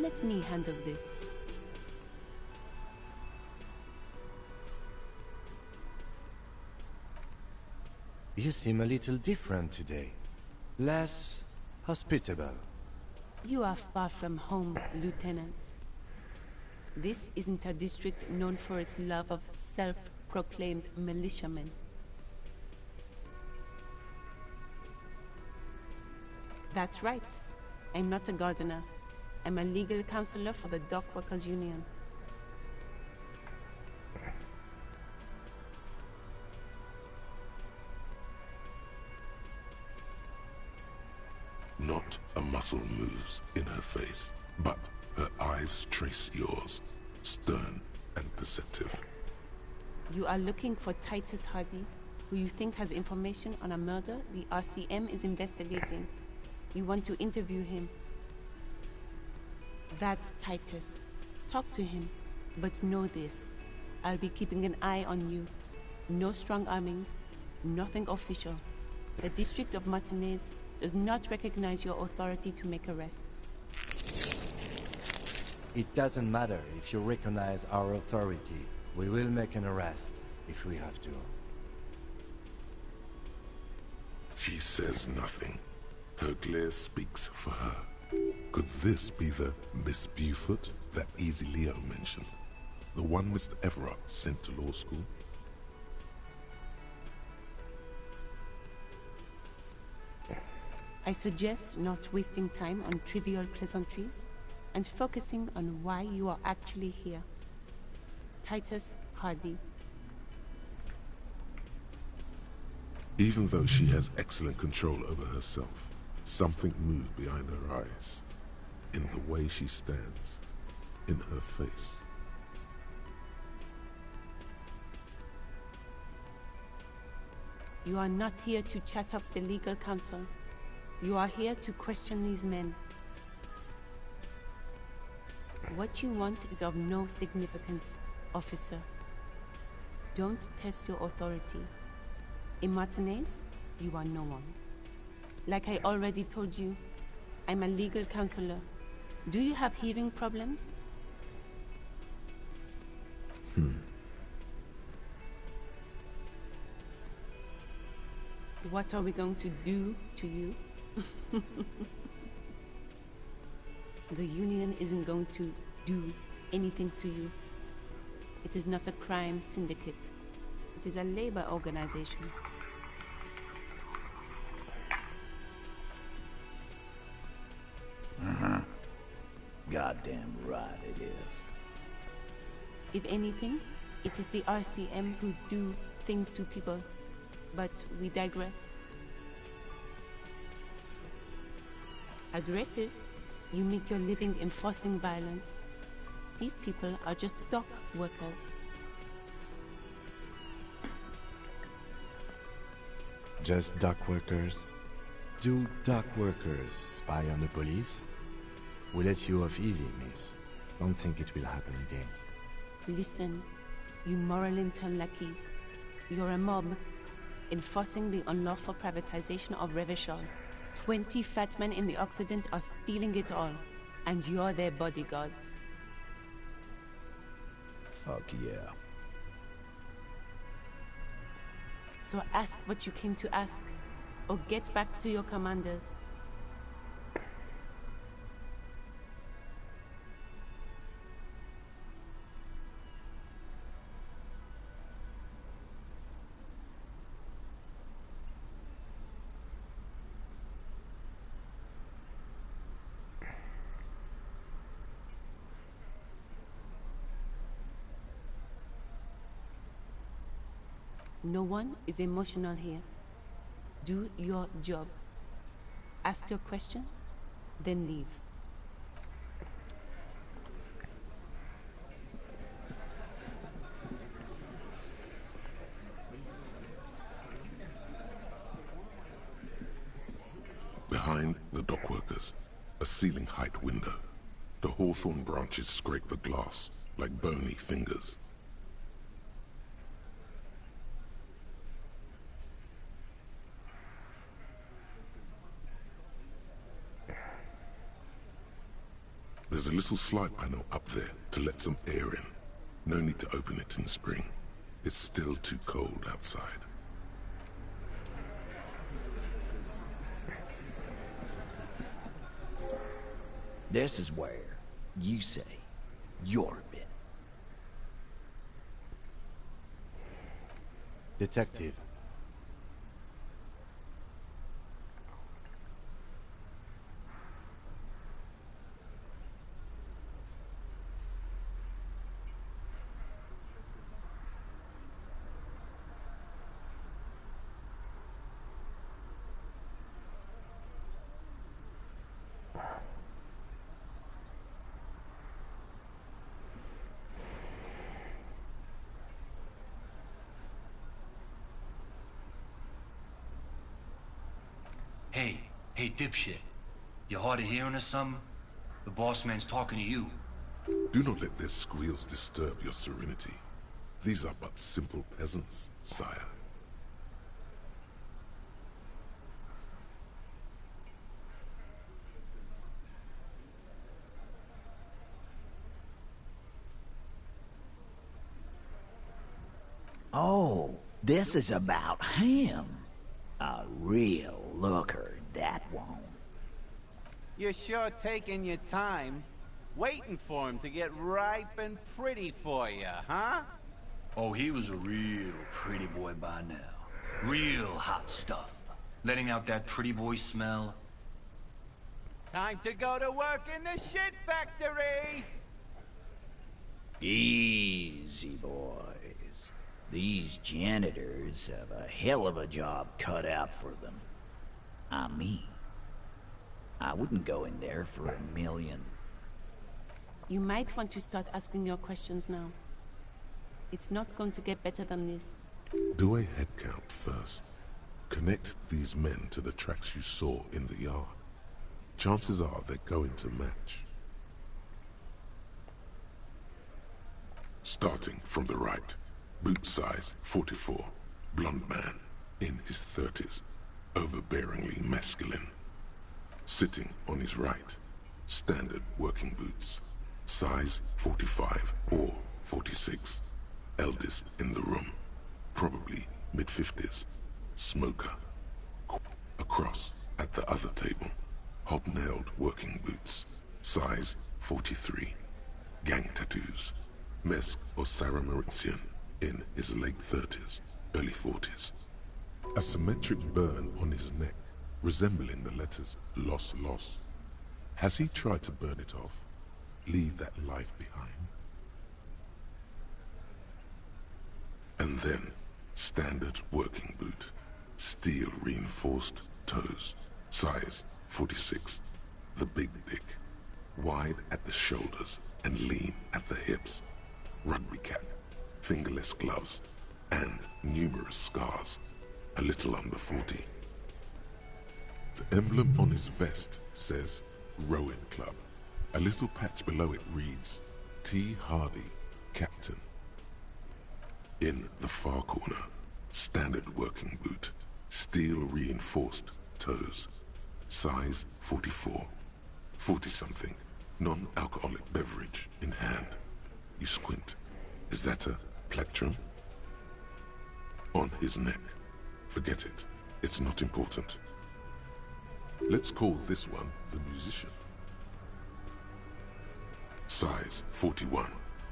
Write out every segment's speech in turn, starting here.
Let me handle this. You seem a little different today. Less hospitable. You are far from home, Lieutenant. This isn't a district known for its love of self-proclaimed militiamen. That's right. I'm not a gardener. I'm a legal counselor for the Dock Workers Union. Not a muscle moves in her face, but her eyes trace yours, stern and perceptive. You are looking for Titus Hardy, who you think has information on a murder the RCM is investigating. You want to interview him. That's Titus. Talk to him, but know this. I'll be keeping an eye on you. No strong arming, nothing official. The District of Martinez does not recognize your authority to make arrests. It doesn't matter if you recognize our authority. We will make an arrest, if we have to. She says nothing. Her glare speaks for her. Could this be the Miss Beaufort that Easy Leo mentioned? The one Mr. Everett sent to law school? I suggest not wasting time on trivial pleasantries and focusing on why you are actually here. Titus Hardy. Even though she has excellent control over herself, something moved behind her eyes, in the way she stands, in her face. You are not here to chat up the legal counsel. You are here to question these men. What you want is of no significance, officer. Don't test your authority. In Martinez, you are no one. Like I already told you, I'm a legal counselor. Do you have hearing problems? What are we going to do to you? The union isn't going to do anything to you. It is not a crime syndicate. It is a labor organization. Goddamn right it is. If anything, it is the RCM who do things to people. But we digress. Aggressive? You make your living enforcing violence. These people are just dock workers. Just dock workers? Do dock workers spy on the police? We'll let you off easy, miss. Don't think it will happen again. Listen, you moral intern lackeys. You're a mob, enforcing the unlawful privatization of Revachol. 20 fat men in the Occident are stealing it all, and you're their bodyguards. Fuck yeah. So ask what you came to ask, or get back to your commanders. No one is emotional here. Do your job. Ask your questions, then leave. Behind the dockworkers, a ceiling-height window. The hawthorn branches scrape the glass like bony fingers. There's a little slide panel up there to let some air in. No need to open it in spring. It's still too cold outside. This is where you say you're a bit. Detective. Hey, dipshit. You hard of hearing or something? The boss man's talking to you. Do not let their squeals disturb your serenity. These are but simple peasants, sire. Oh, this is about him. A real looker, that one. You're sure taking your time, waiting for him to get ripe and pretty for you, huh? Oh, he was a real pretty boy by now. Real hot stuff. Letting out that pretty boy smell. Time to go to work in the shit factory! Easy, boys. These janitors have a hell of a job cut out for them. I mean, I wouldn't go in there for $1 million. You might want to start asking your questions now. It's not going to get better than this. Do a head count first. Connect these men to the tracks you saw in the yard. Chances are they're going to match. Starting from the right. Boot size 44. Blonde man. In his 30s. Overbearingly masculine. Sitting on his right. Standard working boots. Size 45 or 46. Eldest in the room. Probably mid-50s. Smoker. Across at the other table. Hobnailed working boots. Size 43. Gang tattoos. Mesk or Sarah Mauritian. In his late 30s, early 40s. A symmetric burn on his neck, resembling the letters Loss Loss. Has he tried to burn it off? Leave that life behind? And then, standard working boot. Steel reinforced toes. Size 46. The big dick. Wide at the shoulders and lean at the hips. Rugby cap. Fingerless gloves, and numerous scars, a little under 40. The emblem on his vest says Rowing Club. A little patch below it reads T. Hardy, Captain. In the far corner, standard working boot, steel reinforced toes, size 44, 40-something, non-alcoholic beverage in hand. You squint. Is that a plectrum? On his neck. Forget it. It's not important. Let's call this one the musician. Size 41,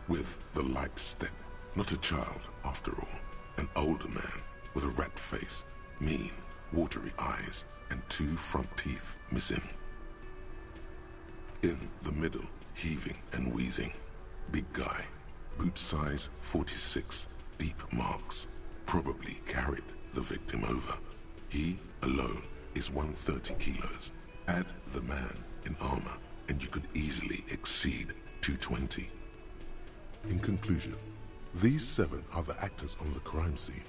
with the light step. Not a child, after all. An older man with a rat face, mean, watery eyes, and 2 front teeth missing. In the middle, heaving and wheezing. Big guy. Boot size 46, deep marks, probably carried the victim over. He alone is 130 kilos. Add the man in armor, and you could easily exceed 220. In conclusion, these 7 are the actors on the crime scene.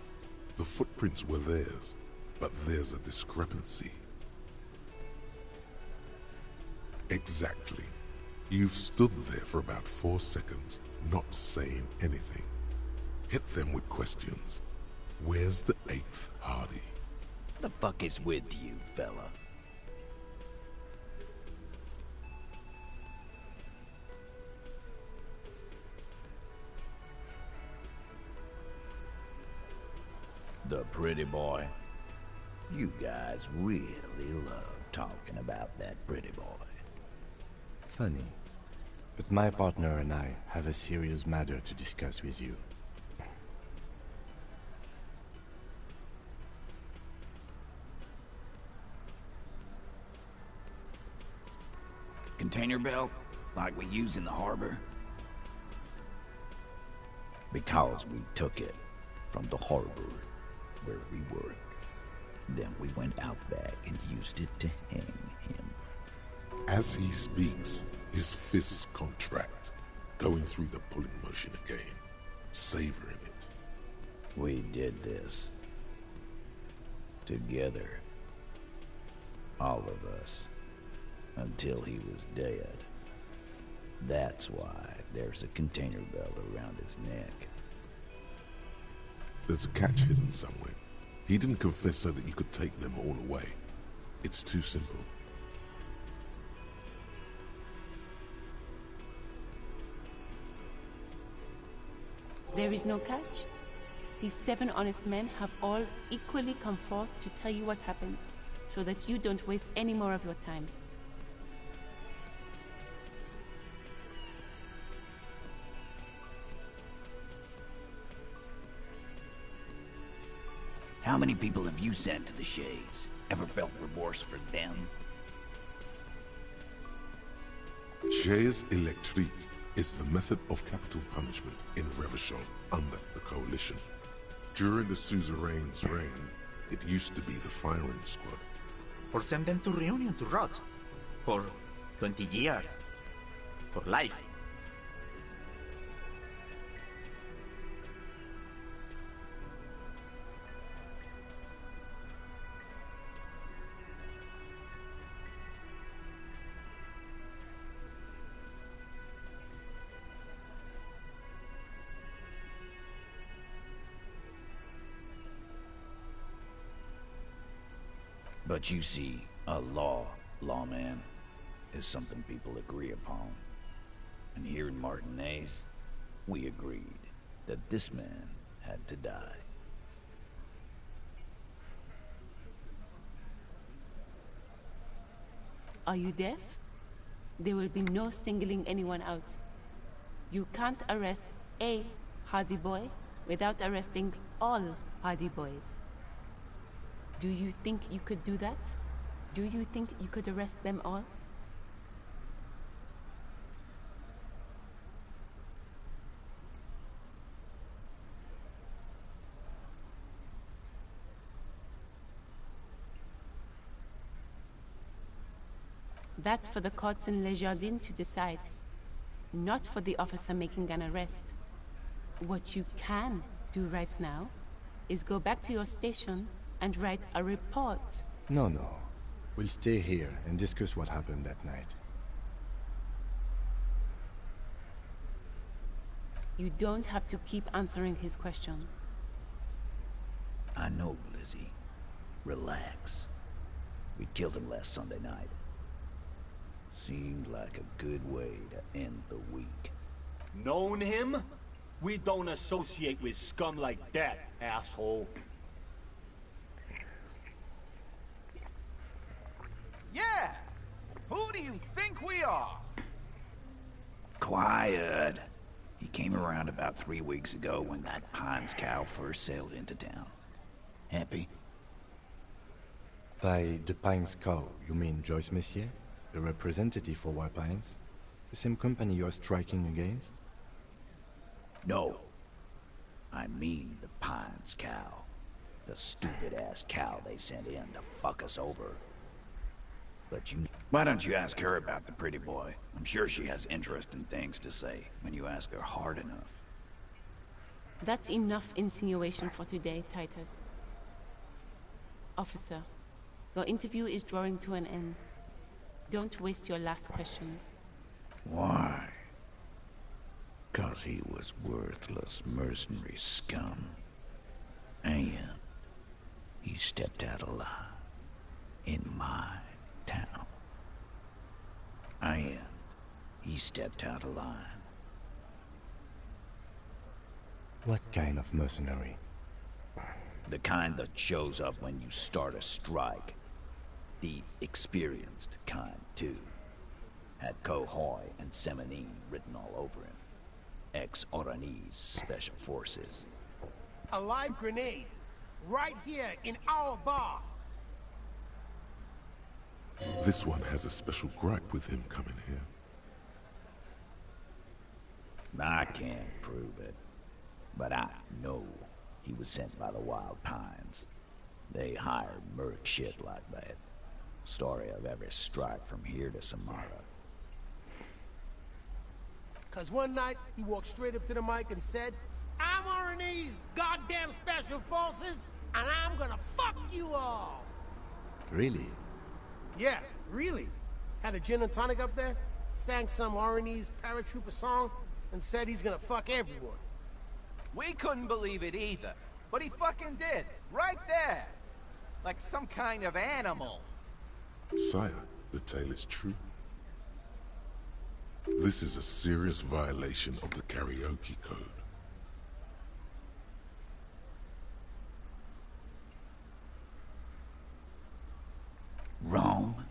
The footprints were theirs, but there's a discrepancy. Exactly. You've stood there for about 4 seconds, not saying anything. Hit them with questions. Where's the 8th Hardy? The fuck is with you, fella? The pretty boy. You guys really love talking about that pretty boy. Funny. But my partner and I have a serious matter to discuss with you. Container belt, like we use in the harbor? Because we took it from the harbor where we work. Then we went out back and used it to hang him. As he speaks, his fists contract, going through the pulling motion again, savoring it. We did this. Together. All of us. Until he was dead. That's why there's a container belt around his neck. There's a catch hidden somewhere. He didn't confess so that you could take them all away. It's too simple. There is no catch. These 7 honest men have all equally come forth to tell you what happened, so that you don't waste any more of your time. How many people have you sent to the Shays? Ever felt remorse for them? Chaise électrique is the method of capital punishment in Revachol under the Coalition. During the suzerain's reign, it used to be the firing squad. Or send them to reunion to rot. For 20 years. For life. But you see, a lawman, is something people agree upon. And here in Martinez, we agreed that this man had to die. Are you deaf? There will be no singling anyone out. You can't arrest a hardy boy without arresting all hardy boys. Do you think you could do that? Do you think you could arrest them all? That's for the courts in Les Jardins to decide, not for the officer making an arrest. What you can do right now is go back to your station and write a report. No. We'll stay here and discuss what happened that night. You don't have to keep answering his questions. I know, Lizzie. Relax. We killed him last Sunday night. Seemed like a good way to end the week. Known him? We don't associate with scum like that, asshole. Yeah! Who do you think we are? Quiet. He came around about 3 weeks ago when that Pines cow first sailed into town. Happy? By the Pines cow, you mean Joyce Messier? The representative for White Pines? The same company you're striking against? No. I mean the Pines cow. The stupid-ass cow they sent in to fuck us over. But you... Why don't you ask her about the pretty boy? I'm sure she has interesting things to say when you ask her hard enough. That's enough insinuation for today, Titus. Officer, your interview is drawing to an end. Don't waste your last questions. Why? 'Cause he was worthless mercenary scum. And he stepped out of line in my town. And he stepped out of line. What kind of mercenary? The kind that shows up when you start a strike. The experienced kind, too. Had Cohoy and Semenine written all over him. Ex-Oranese Special Forces. A live grenade. Right here in our bar. This one has a special gripe with him coming here. I can't prove it, but I know he was sent by the Wild Pines. They hired merc shit like that. Story of every strike from here to Samara. Cause one night, he walked straight up to the mic and said, I'm RNA's goddamn special forces, and I'm gonna fuck you all! Really? Yeah, really. Had a gin and tonic up there, sang some RNA's paratrooper song, and said he's gonna fuck everyone. We couldn't believe it either, but he fucking did, right there. Like some kind of animal. Sire, the tale is true. This is a serious violation of the karaoke code. Wrong.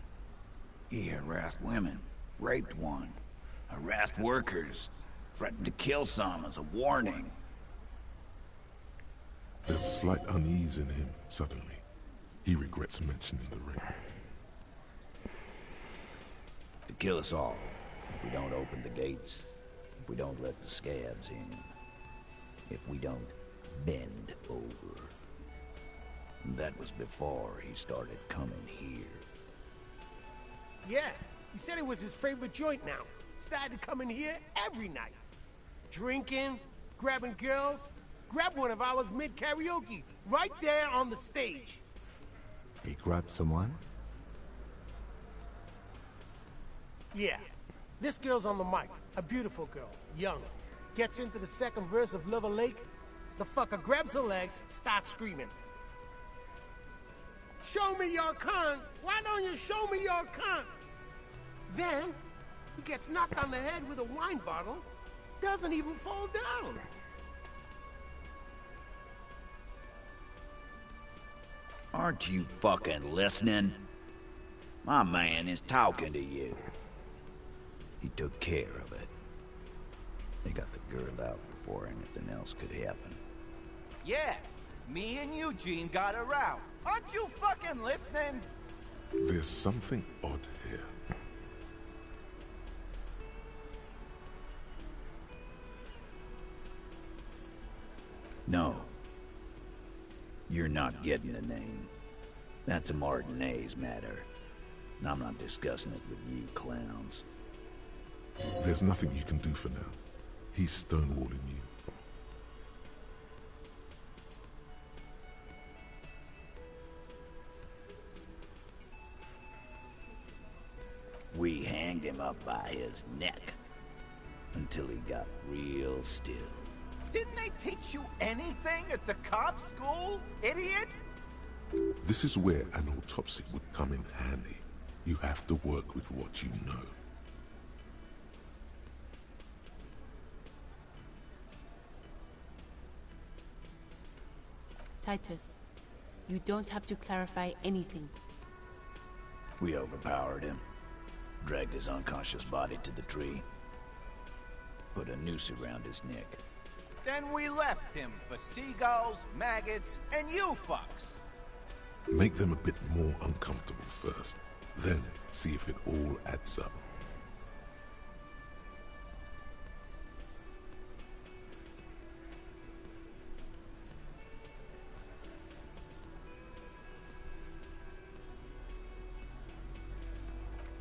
He harassed women, raped one, harassed workers, threatened to kill some as a warning. There's slight unease in him, suddenly. He regrets mentioning the rape. To kill us all, if we don't open the gates, if we don't let the scabs in, if we don't bend over. That was before he started coming here. Yeah, he said it was his favorite joint now. Started coming here every night. Drinking, grabbing girls. Grabbed one of ours mid-karaoke, right there on the stage. He grabbed someone? Yeah. This girl's on the mic. A beautiful girl. Young. Gets into the second verse of Lover Lake. The fucker grabs her legs, starts screaming. Show me your cunt! Why don't you show me your cunt? Then, he gets knocked on the head with a wine bottle. Doesn't even fall down. Aren't you fucking listening? My man is talking to you. He took care of it. They got the girl out before anything else could happen. Yeah, me and Eugene got her out. Aren't you fucking listening? There's something odd here. No. You're not getting the name. That's a Martinez matter. And I'm not discussing it with you clowns. There's nothing you can do for now. He's stonewalling you. We hanged him up by his neck until he got real still. Didn't they teach you anything at the cop school, idiot? This is where an autopsy would come in handy. You have to work with what you know. Titus, you don't have to clarify anything. We overpowered him, dragged his unconscious body to the tree, put a noose around his neck. Then we left him for seagulls, maggots, and you fucks. Make them a bit more uncomfortable first, then see if it all adds up.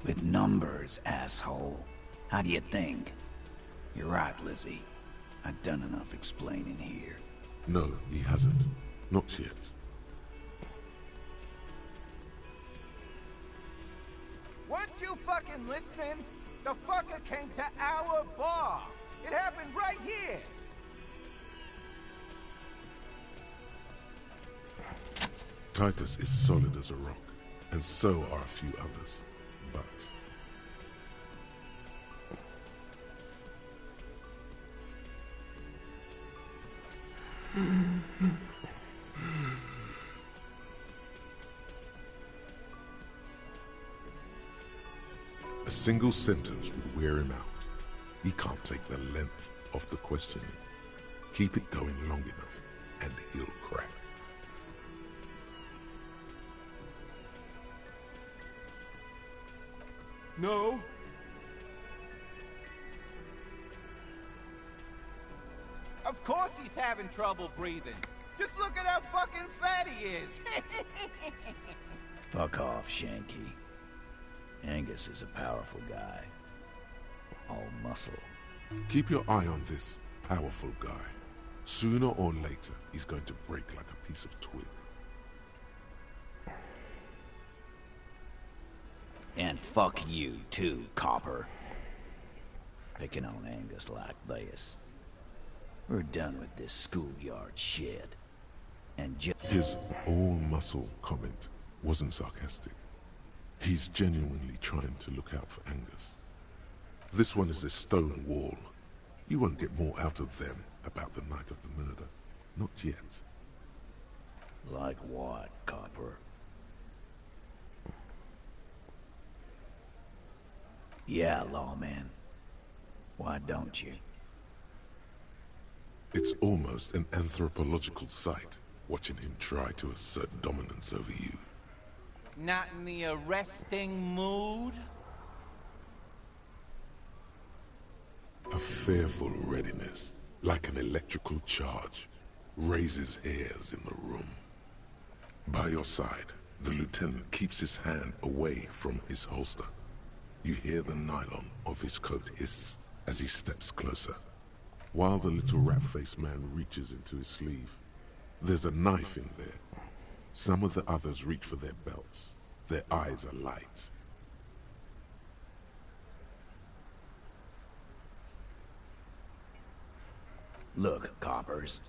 With numbers, asshole. How do you think? You're right, Lizzie. I've done enough explaining here. No, he hasn't. Not yet. Weren't you fucking listening? The fucker came to our bar. It happened right here. Titus is solid as a rock, and so are a few others. But A single sentence would wear him out. He can't take the length of the questioning. Keep it going long enough, and he'll crack. No. Of course he's having trouble breathing. Just look at how fucking fat he is. Fuck off, Shanky. Angus is a powerful guy. All muscle. Keep your eye on this powerful guy. Sooner or later, he's going to break like a piece of twig. And fuck you too, copper. Picking on Angus like this. We're done with this schoolyard shit. And his all-muscle comment wasn't sarcastic. He's genuinely trying to look out for Angus. This one is a stone wall. You won't get more out of them about the night of the murder. Not yet. Like what, copper? Yeah, lawman. Why don't you? It's almost an anthropological sight, watching him try to assert dominance over you. Not in the arresting mood? A fearful readiness, like an electrical charge, raises hairs in the room. By your side, the lieutenant keeps his hand away from his holster. You hear the nylon of his coat hiss as he steps closer. While the little rat-faced man reaches into his sleeve, there's a knife in there. Some of the others reach for their belts. Their eyes are light. Look, coppers.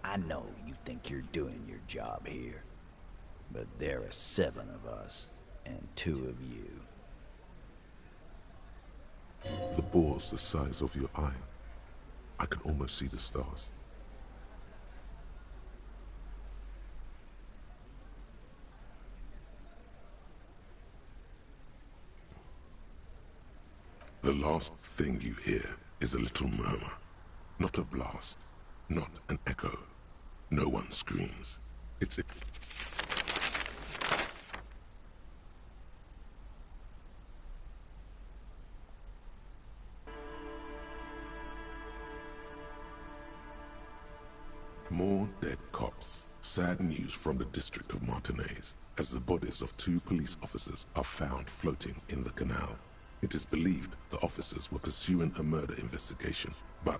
I know you think you're doing your job here. But there are 7 of us, and 2 of you. The bore's the size of your eye. I can almost see the stars. The last thing you hear is a little murmur. Not a blast, not an echo. No one screams. It's a... More dead cops. Sad news from the district of Martinez, as the bodies of 2 police officers are found floating in the canal. It is believed the officers were pursuing a murder investigation, but...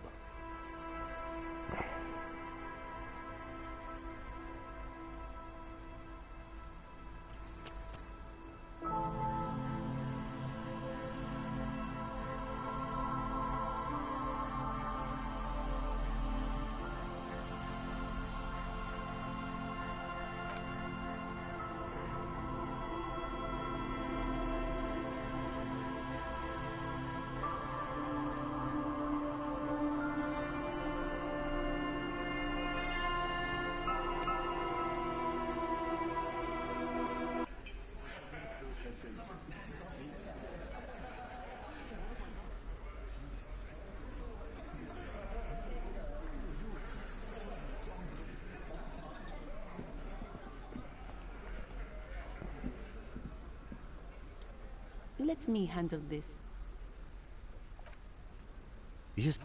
Let me handle this.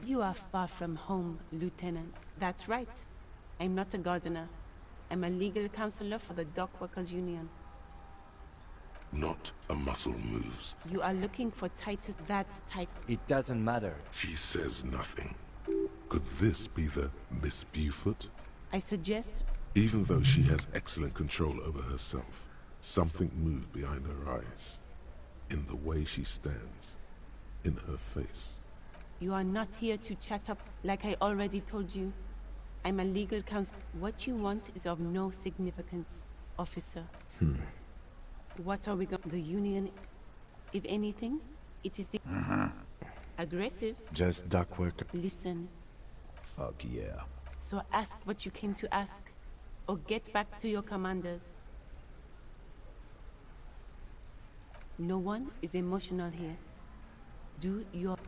You are far from home, Lieutenant. That's right. I'm not a gardener. I'm a legal counselor for the Dock Workers Union. Not a muscle moves. You are looking for Titus. That's tight. It doesn't matter. She says nothing. Could this be the Miss Beaufort? I suggest... Even though she has excellent control over herself, something moved behind her eyes. In the way she stands. In her face. You are not here to chat up like I already told you. I'm a legal counsel. What you want is of no significance, officer. What are we going... The union, if anything, it is the... Aggressive. Just dock worker. Listen. Fuck yeah. So ask what you came to ask, or get back to your commanders. No one is emotional here. Do your...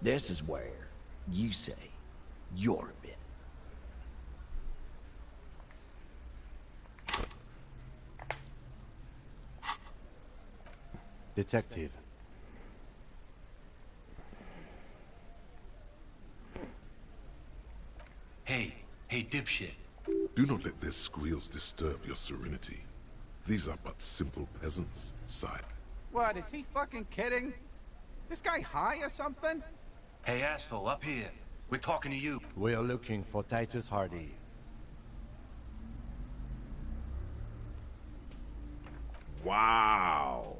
This is where you say your bit. Detective. Hey, dipshit. Do not let their squeals disturb your serenity. These are but simple peasants, sire. What, is he fucking kidding? This guy high or something? Hey, asshole, up here. We're talking to you. We are looking for Titus Hardy. Wow.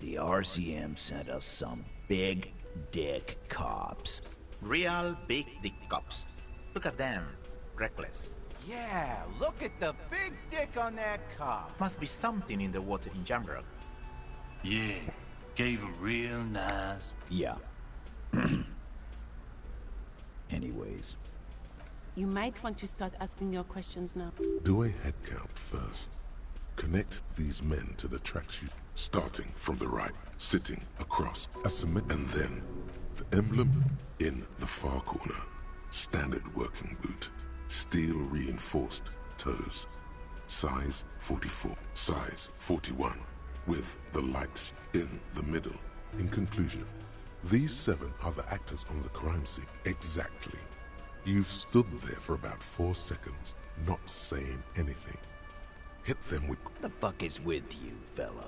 The RCM sent us some big dick cops. Real big dick cops. Look at them. Reckless. Yeah, look at the big dick on that cop. Must be something in the water in Jamrock. Yeah, gave him real nice. Yeah. Anyways. You might want to start asking your questions now. Do a head count first. Connect these men to the tracks you... Starting from the right, sitting across a cement, and then the emblem in the far corner. Standard working boot. Steel reinforced toes. Size 44. Size 41. With the lights in the middle. In conclusion, these 7 are the actors on the crime scene. Exactly. You've stood there for about 4 seconds, not saying anything. Hit them with... The fuck is with you, fella?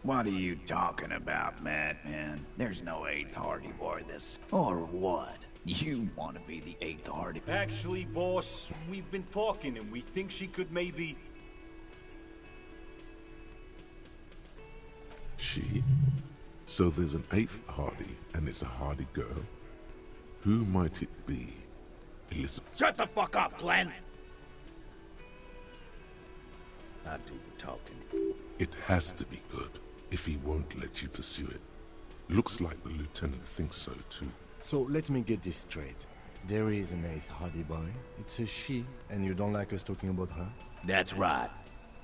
What are you talking about, madman? There's no 8th Hardy Boy this... Or what? You want to be the 8th Hardy... Actually, boss, we've been talking and we think she could maybe... She? So there's an 8th Hardy, and it's a Hardy girl? Who might it be? Elysium. Shut the fuck up, Glenn! I do the talking. It has to be good, if he won't let you pursue it. Looks like the lieutenant thinks so, too. So let me get this straight. There is an 8th Hardy boy. It's a she, and you don't like us talking about her? That's right.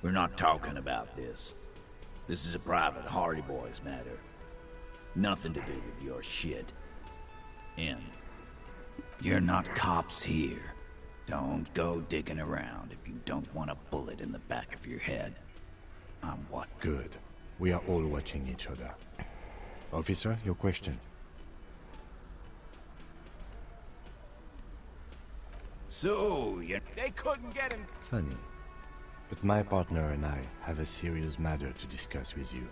We're not talking about this. This is a private Hardy Boys matter. Nothing to do with your shit. And you're not cops here. Don't go digging around if you don't want a bullet in the back of your head. I'm what? Good. We are all watching each other. Officer, your question. So, They couldn't get him. Funny. But my partner and I have a serious matter to discuss with you.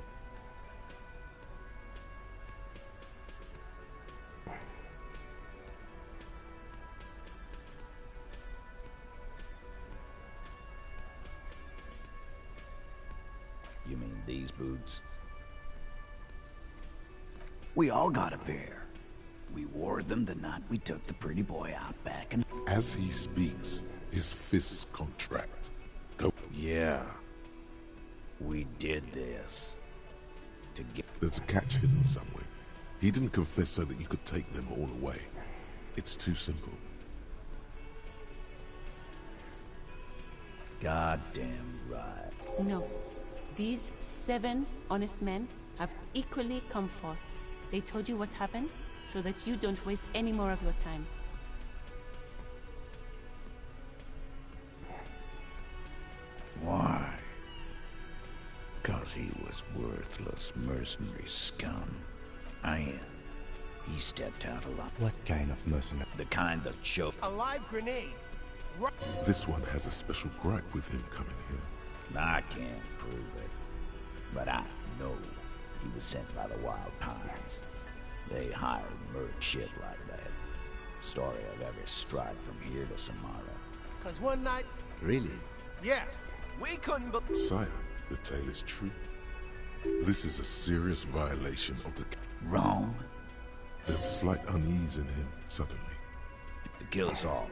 You mean these boots? We all got a pair. We wore them the night we took the pretty boy out back and... As he speaks, his fists contract. Go. Yeah. We did this. To get... There's a catch hidden somewhere. He didn't confess so that you could take them all away. It's too simple. Goddamn right. No. These 7 honest men have equally come forth. They told you what happened so that you don't waste any more of your time. Why? 'Cause he was worthless mercenary scum. I am. He stepped out a lot. What kind of mercenary? The kind that choked. A live grenade. Right. This one has a special gripe with him coming here. I can't prove it. But I know he was sent by the Wild Pines. They hired merc shit like that. Story of every strike from here to Samara. 'Cause one night, Really? yeah, we couldn't believe... Sire, the tale is true. This is a serious violation of the... Wrong. There's slight unease in him, suddenly. To kill us all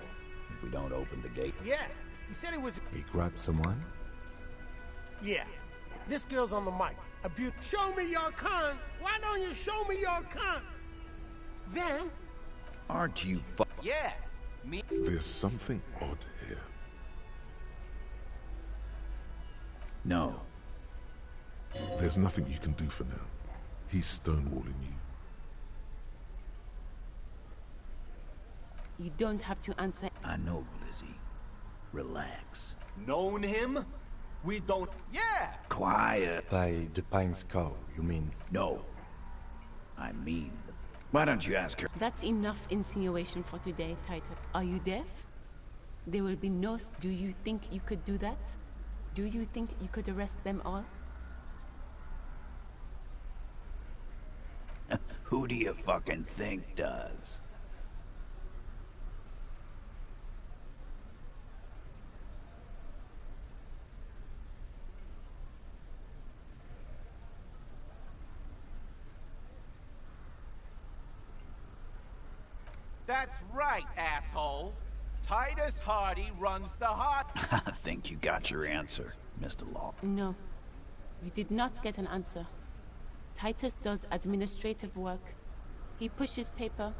if we don't open the gate. Yeah, he said it was... He grabbed someone? Yeah, this girl's on the mic. A beaut. Show me your con. Why don't you show me your con? Then... Aren't you Yeah, me. There's something odd here. No. There's nothing you can do for now. He's stonewalling you. You don't have to answer. I know, Lizzie. Relax. Known him? We don't... Yeah. Quiet. By the Pine Skull, you mean? No. I mean... Why don't you ask her? That's enough insinuation for today, Titus. Are you deaf? There will be no... Do you think you could do that? Do you think you could arrest them all? Who do you fucking think does? That's right, asshole. Titus Hardy runs the hot... I think you got your answer, Mr. Law. No. You did not get an answer. Titus does administrative work. He pushes paper,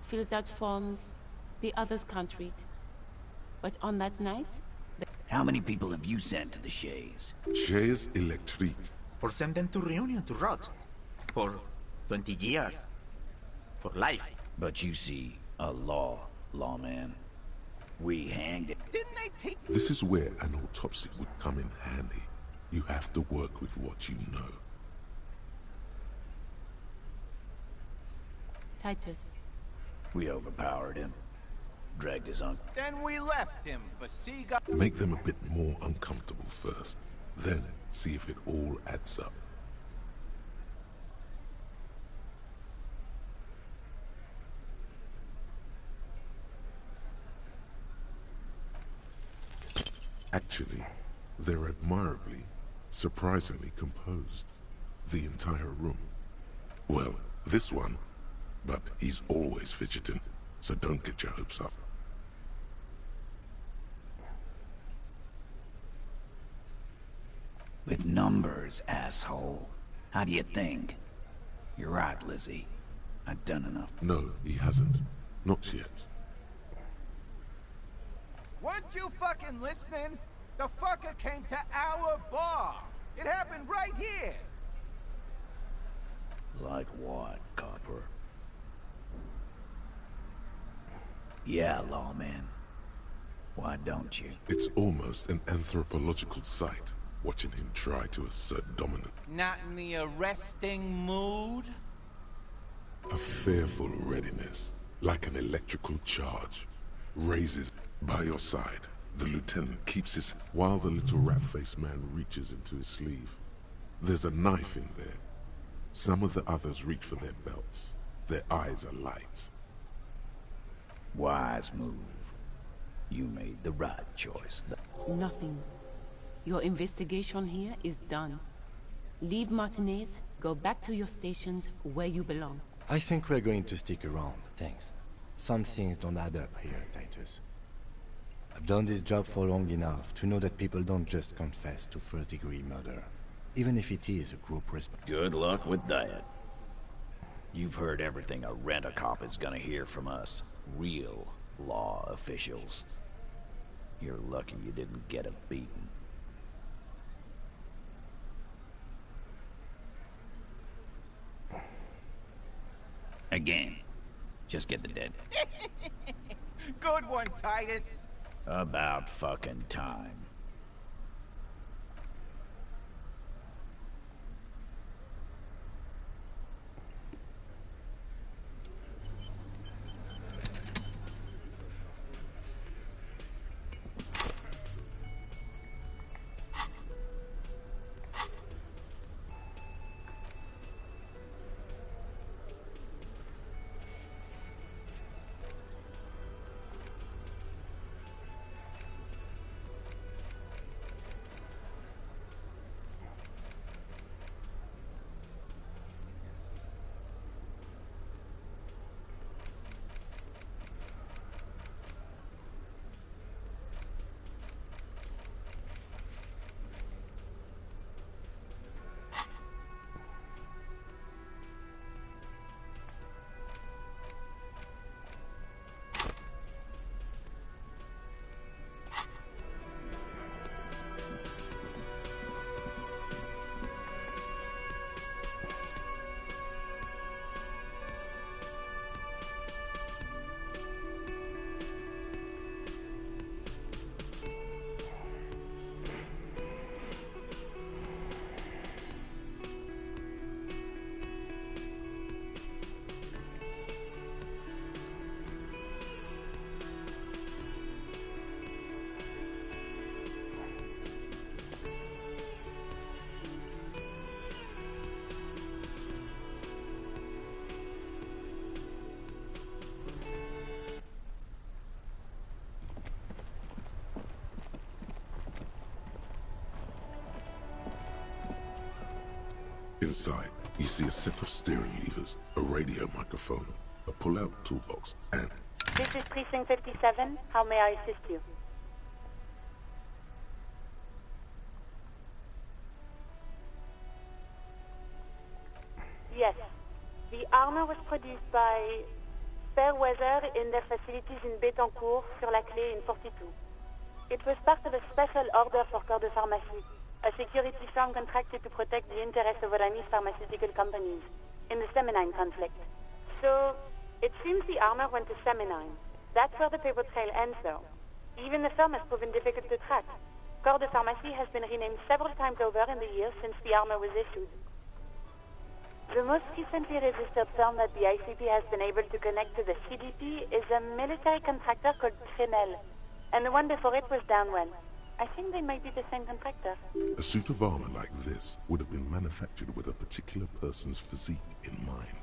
fills out forms. The others can't read. But on that night... How many people have you sent to the Shays? Chairs electrique. Or send them to reunion to rot. For 20 years. For life. But you see, a lawman. We hanged it. Didn't they take... This is where an autopsy would come in handy. You have to work with what you know. Titus. We overpowered him. Dragged his uncle. Then we left him for seagull... Make them a bit more uncomfortable first. Then see if it all adds up. Actually, they're admirably, surprisingly composed. The entire room. Well, this one. But he's always fidgeting, so don't get your hopes up. With numbers, asshole. How do you think? You're right, Lizzie. I've done enough. No, he hasn't. Not yet. Weren't you fucking listening? The fucker came to our bar. It happened right here. Like what, copper? Yeah, lawman. Why don't you? It's almost an anthropological sight, watching him try to assert dominance. Not in the arresting mood? A fearful readiness, like an electrical charge, raises by your side. The lieutenant keeps his... While the little rat-faced man reaches into his sleeve. There's a knife in there. Some of the others reach for their belts. Their eyes are light. Wise move. You made the right choice. Nothing. Your investigation here is done. Leave Martinez, go back to your stations where you belong. I think we're going to stick around, thanks. Some things don't add up here, Titus. I've done this job for long enough to know that people don't just confess to first-degree murder, even if it is a group response. Good luck with that. You've heard everything a rent-a-cop is gonna hear from us. Real law officials. You're lucky you didn't get a beating. Again. Just get the dead. Good one, Titus. About fucking time. Inside, you see a set of steering levers, a radio microphone, a pull-out toolbox, and... This is Precinct 57. How may I assist you? Yes. The armor was produced by Fairweather in their facilities in Bétancourt, sur la Clé in 42. It was part of a special order for Corps de Pharmacie, a security firm contracted to protect the interests of Oranese pharmaceutical companies in the Semenine conflict. So, it seems the armor went to Semenine. That's where the paper trail ends, though. Even the firm has proven difficult to track. Corps de Pharmacie has been renamed several times over in the years since the armor was issued. The most recently registered firm that the ICP has been able to connect to the CDP is a military contractor called Canal, and the one before it was Downwell. I think they might be the same contractor. A suit of armor like this would have been manufactured with a particular person's physique in mind.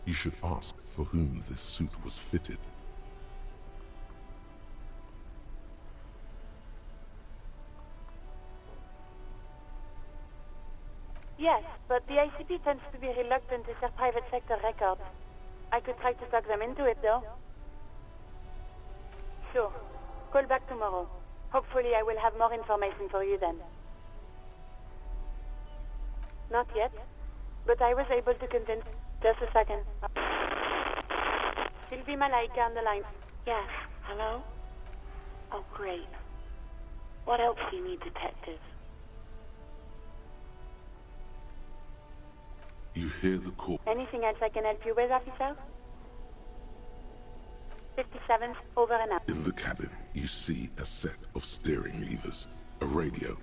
You should ask for whom this suit was fitted. Yes, but the ICP tends to be reluctant to share private sector records. I could try to talk them into it, though. Sure. Call back tomorrow. Hopefully I will have more information for you then. Not yet, but I was able to convince... Just a second. Sylvie Malaika on the line. Yes, hello? Oh, great. What else do you need, detective? You hear the call. Anything else I can help you with, officer? 57, over and out. In the cabin, you see a set of steering levers, a radio.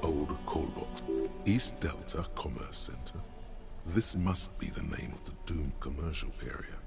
Old call box. East Delta Commerce Center. This must be the name of the doomed commercial area.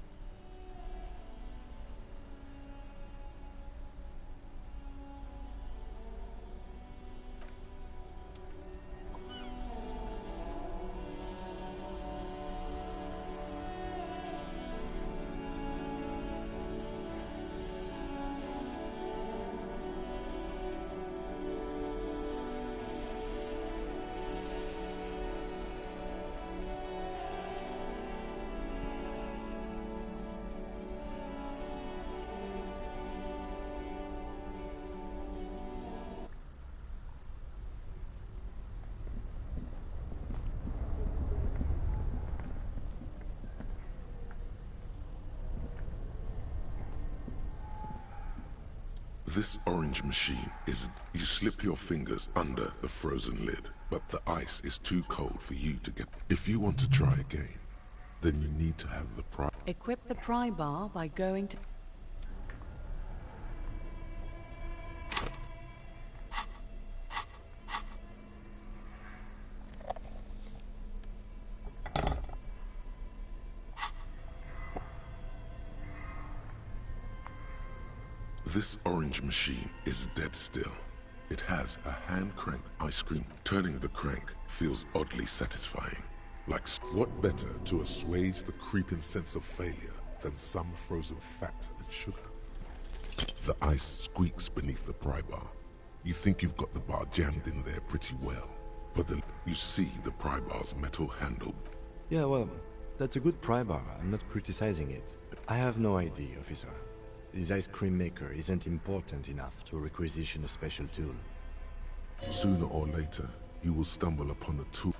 This orange machine is... You slip your fingers under the frozen lid, but the ice is too cold for you to get... If you want to try again, then you need to have the pry... Equip the pry bar by going to... This orange machine is dead still. It has a hand-cranked ice cream. Turning the crank feels oddly satisfying. Like, what better to assuage the creeping sense of failure than some frozen fat and sugar? The ice squeaks beneath the pry bar. You think you've got the bar jammed in there pretty well, but then you see the pry bar's metal handle. Yeah, well, that's a good pry bar. I'm not criticizing it. But I have no idea, officer. This ice cream maker isn't important enough to requisition a special tool. Sooner or later, you will stumble upon a tool.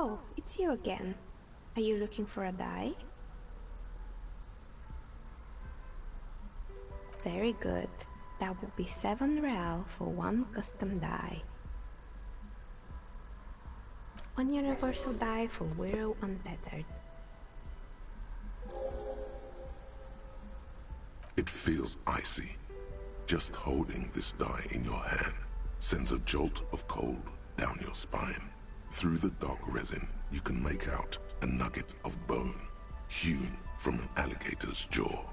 Oh, it's you again. Are you looking for a die? Very good. That would be 7 real for 1 custom die. 1 universal die for Widow Untethered. It feels icy. Just holding this die in your hand sends a jolt of cold down your spine. Through the dark resin, you can make out a nugget of bone hewn from an alligator's jaw.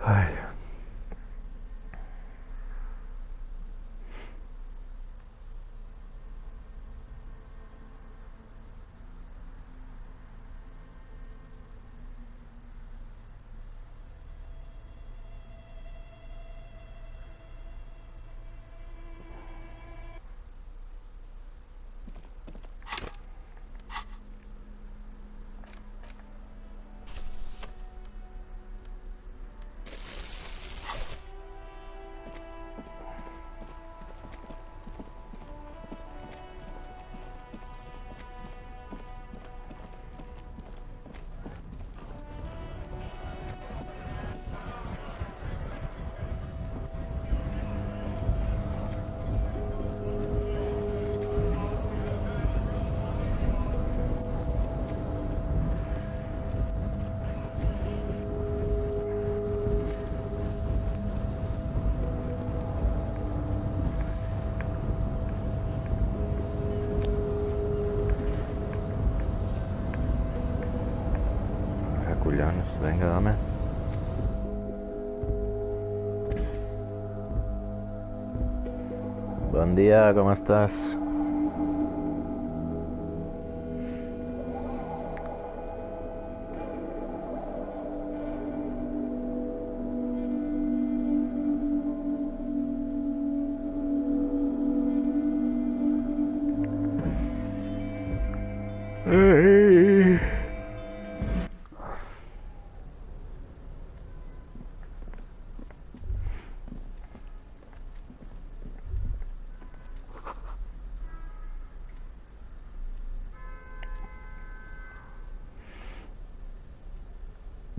Ai. Collons, vinga, home. Bon dia, com estàs?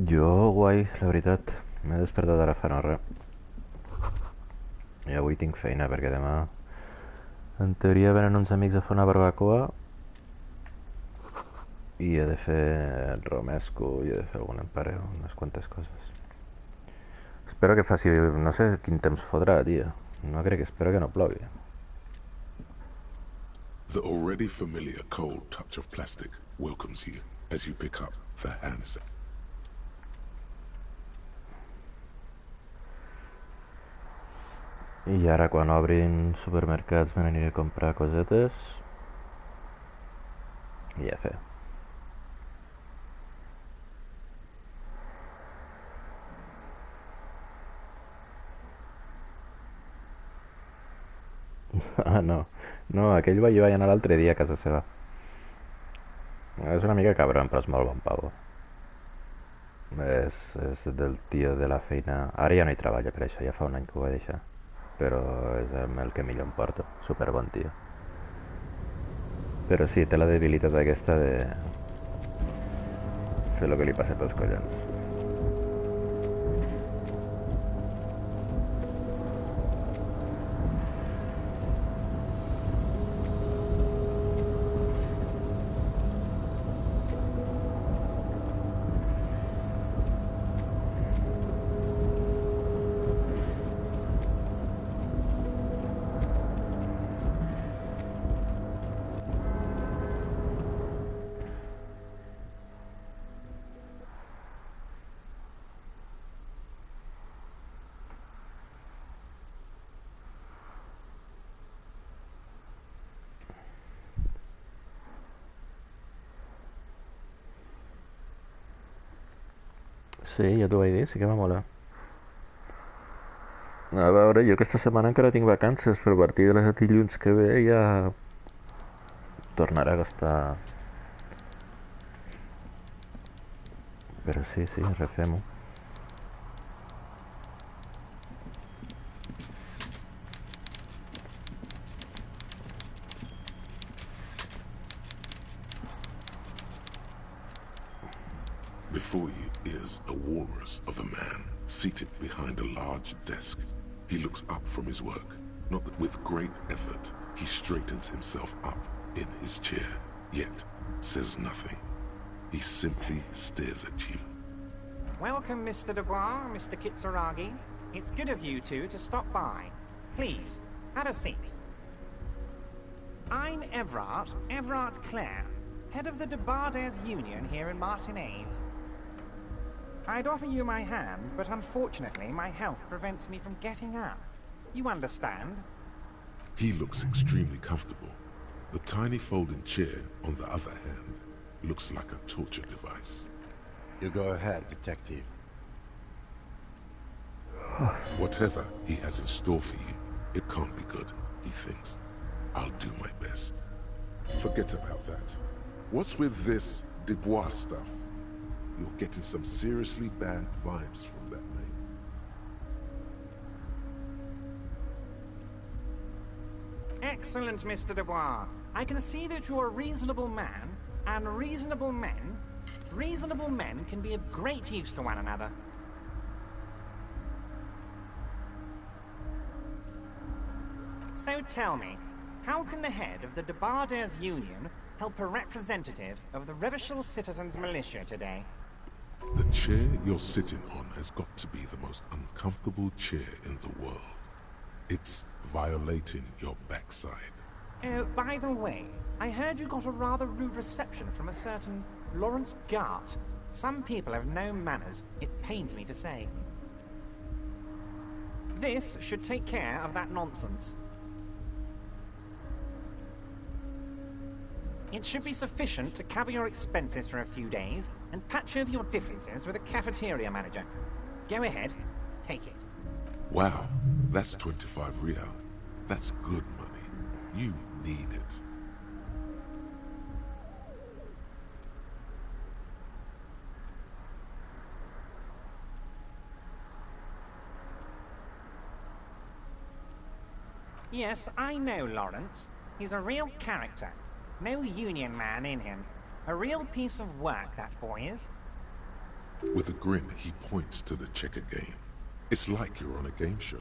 Jo, guai, la veritat. M'he despertat ara fa no res. I avui tinc feina perquè demà en teoria venen uns amics a fer una barbacoa i he de fer romesco i he de fer algun empareu, unes quantes coses. Espero que faci... no sé quin temps fotrà, tia. No crec, espero que no plogui. The already familiar cold touch of plastic welcomes you as you pick up the handset. I ara quan obrin supermercats me n'aniré a comprar cosetes I ja fer. Ah, no. No, aquell va jo vaig anar l'altre dia a casa seva. És una mica cabron, però és molt bon pavo. És del tio de la feina. Ara ja no hi treballa per això, ja fa un any que ho va deixar. Però és el que millor em porto. Super bon tio. Però sí, té la debilitat aquesta de fer el que li passa pels collons. Sí, ja t'ho vaig dir, sí que va molar. A veure, jo aquesta setmana encara tinc vacances, però a partir de les dilluns que ve ja tornaré a gastar. Però sí, refem-ho. Before you is a walrus of a man, seated behind a large desk. He looks up from his work. Not that with great effort, he straightens himself up in his chair, yet says nothing. He simply stares at you. Welcome, Mr. Dubois, Mr. Kitsuragi. It's good of you two to stop by. Please, have a seat. I'm Everard Clare, head of the Debarders Union here in Martinez. I'd offer you my hand, but unfortunately my health prevents me from getting up. You understand? He looks extremely comfortable. The tiny folding chair, on the other hand, looks like a torture device. You go ahead, detective. Whatever he has in store for you, it can't be good, he thinks. I'll do my best. Forget about that. What's with this Dubois stuff? You're getting some seriously bad vibes from that name. Excellent, Mr. Dubois. I can see that you're a reasonable man, and reasonable men can be of great use to one another. So tell me, how can the head of the Debarders Union help a representative of the Revachol Citizens Militia today? The chair you're sitting on has got to be the most uncomfortable chair in the world. It's violating your backside. Oh, by the way, I heard you got a rather rude reception from a certain Lawrence Gart. Some people have no manners, it pains me to say. This should take care of that nonsense. It should be sufficient to cover your expenses for a few days and patch over your differences with a cafeteria manager. Go ahead, take it. Wow, that's 25 real. That's good money. You need it. Yes, I know Lawrence. He's a real character. No union man in him. A real piece of work, that boy is. With a grin, he points to the checker game. It's like you're on a game show.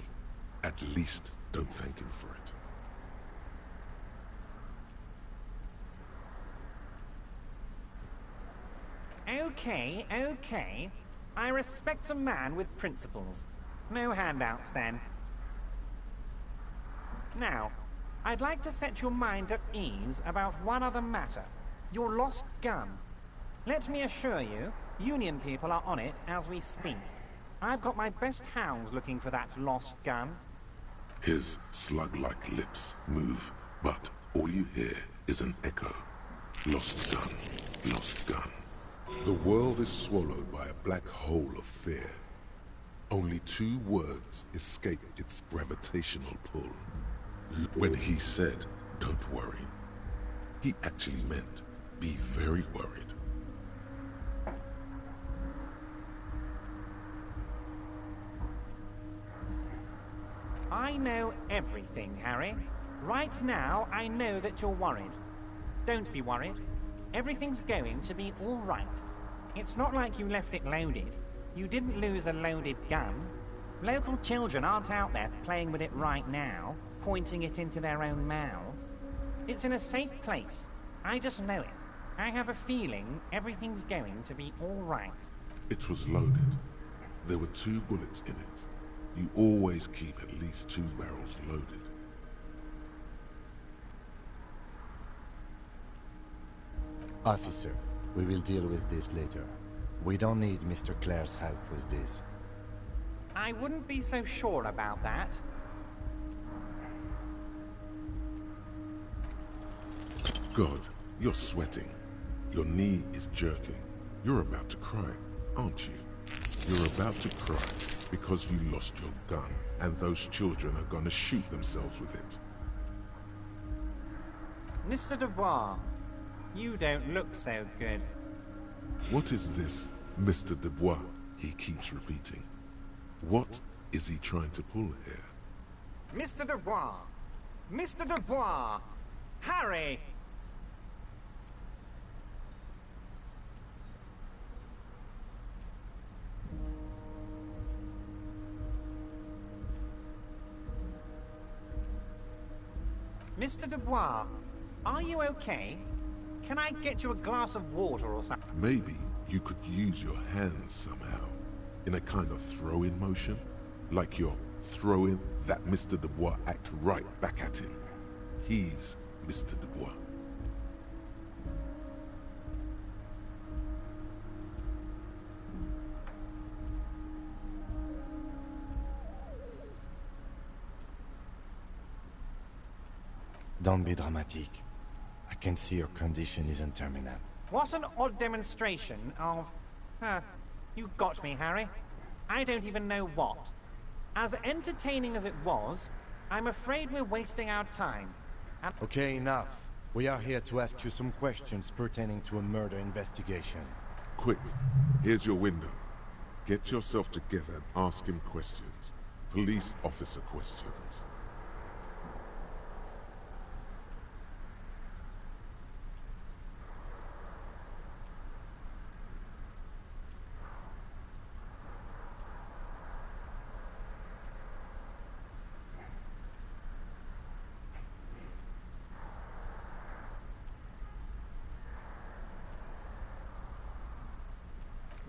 At least don't thank him for it. Okay. I respect a man with principles. No handouts, then. Now, I'd like to set your mind at ease about one other matter. Your lost gun. Let me assure you, Union people are on it as we speak. I've got my best hounds looking for that lost gun. His slug-like lips move, but all you hear is an echo. Lost gun, lost gun. The world is swallowed by a black hole of fear. Only 2 words escape its gravitational pull. When he said, "Don't worry," he actually meant, be very worried. I know everything, Harry. Right now, I know that you're worried. Don't be worried. Everything's going to be all right. It's not like you left it loaded. You didn't lose a loaded gun. Local children aren't out there playing with it right now, pointing it into their own mouths. It's in a safe place. I just know it. I have a feeling everything's going to be all right. It was loaded. There were 2 bullets in it. You always keep at least 2 barrels loaded. Officer, we will deal with this later. We don't need Mr. Clare's help with this. I wouldn't be so sure about that. God, you're sweating. Your knee is jerking. You're about to cry, aren't you? You're about to cry because you lost your gun, and those children are gonna shoot themselves with it. Mr. Dubois, you don't look so good. What is this, Mr. Dubois? He keeps repeating. What is he trying to pull here? Mr. Dubois! Mr. Dubois! Harry! Mr. Dubois, are you okay? Can I get you a glass of water or something? Maybe you could use your hands somehow, in a kind of throw-in motion, like you're throwing that Mr. Dubois act right back at him. He's Mr. Dubois. Don't be dramatic. I can see your condition isn't terminal. What an odd demonstration of... you got me, Harry. I don't even know what. As entertaining as it was, I'm afraid we're wasting our time. And Okay, enough. We are here to ask you some questions pertaining to a murder investigation. Quick, here's your window. Get yourself together and ask him questions. Police officer questions.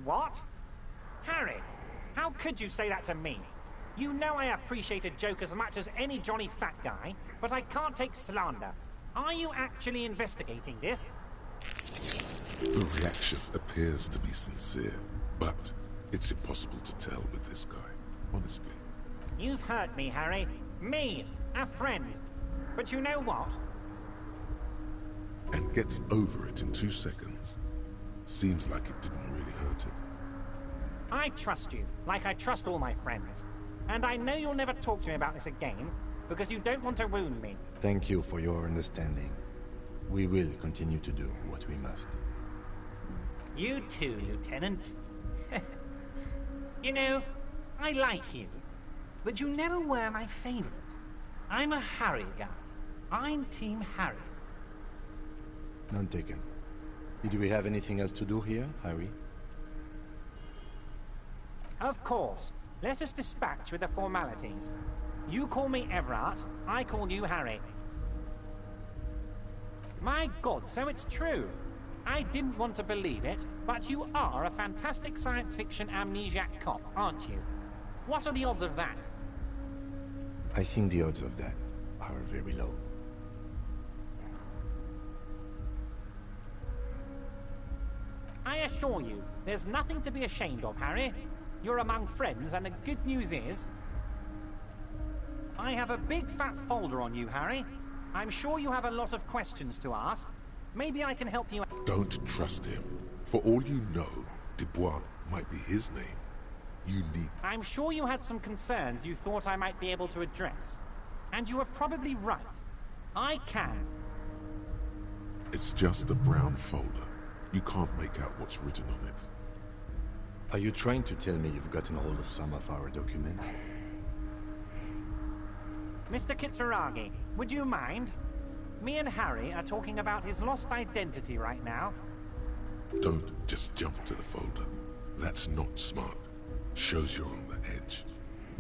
What? Harry, how could you say that to me? You know I appreciate a joke as much as any Johnny fat guy, but I can't take slander. Are you actually investigating this? The reaction appears to be sincere, but it's impossible to tell with this guy, honestly. You've hurt me, Harry. Me, a friend. But you know what? And gets over it in 2 seconds. Seems like it didn't really hurt him. I trust you, like I trust all my friends. And I know you'll never talk to me about this again, because you don't want to wound me. Thank you for your understanding. We will continue to do what we must. You too, Lieutenant. You know, I like you, but you never were my favorite. I'm a Harry guy. I'm Team Harry. None taken. Did we have anything else to do here, Harry? Of course. Let us dispatch with the formalities. You call me Everett, I call you Harry. My God, so it's true. I didn't want to believe it, but you are a fantastic science fiction amnesiac cop, aren't you? What are the odds of that? I think the odds of that are very low. I assure you, there's nothing to be ashamed of, Harry. You're among friends, and the good news is... I have a big fat folder on you, Harry. I'm sure you have a lot of questions to ask. Maybe I can help you out. Don't trust him. For all you know, Dubois might be his name. You need... I'm sure you had some concerns you thought I might be able to address. And you were probably right. I can. It's just a brown folder. You can't make out what's written on it. Are you trying to tell me you've gotten hold of some of our documents? Mr. Kitsuragi, would you mind? Me and Harry are talking about his lost identity right now. Don't just jump to the folder. That's not smart. Shows you're on the edge.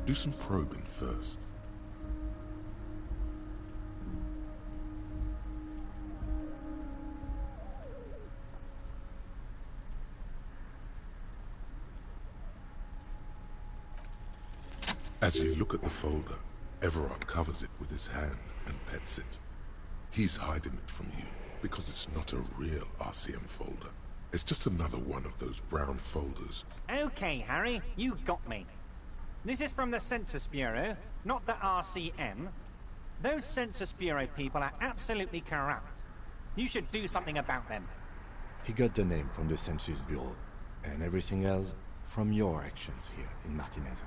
Do some probing first. As you look at the folder, Everard covers it with his hand and pets it. He's hiding it from you because it's not a real RCM folder. It's just another one of those brown folders. Okay, Harry, you got me. This is from the Census Bureau, not the RCM. Those Census Bureau people are absolutely corrupt. You should do something about them. He got the name from the Census Bureau, and everything else from your actions here in Martinez.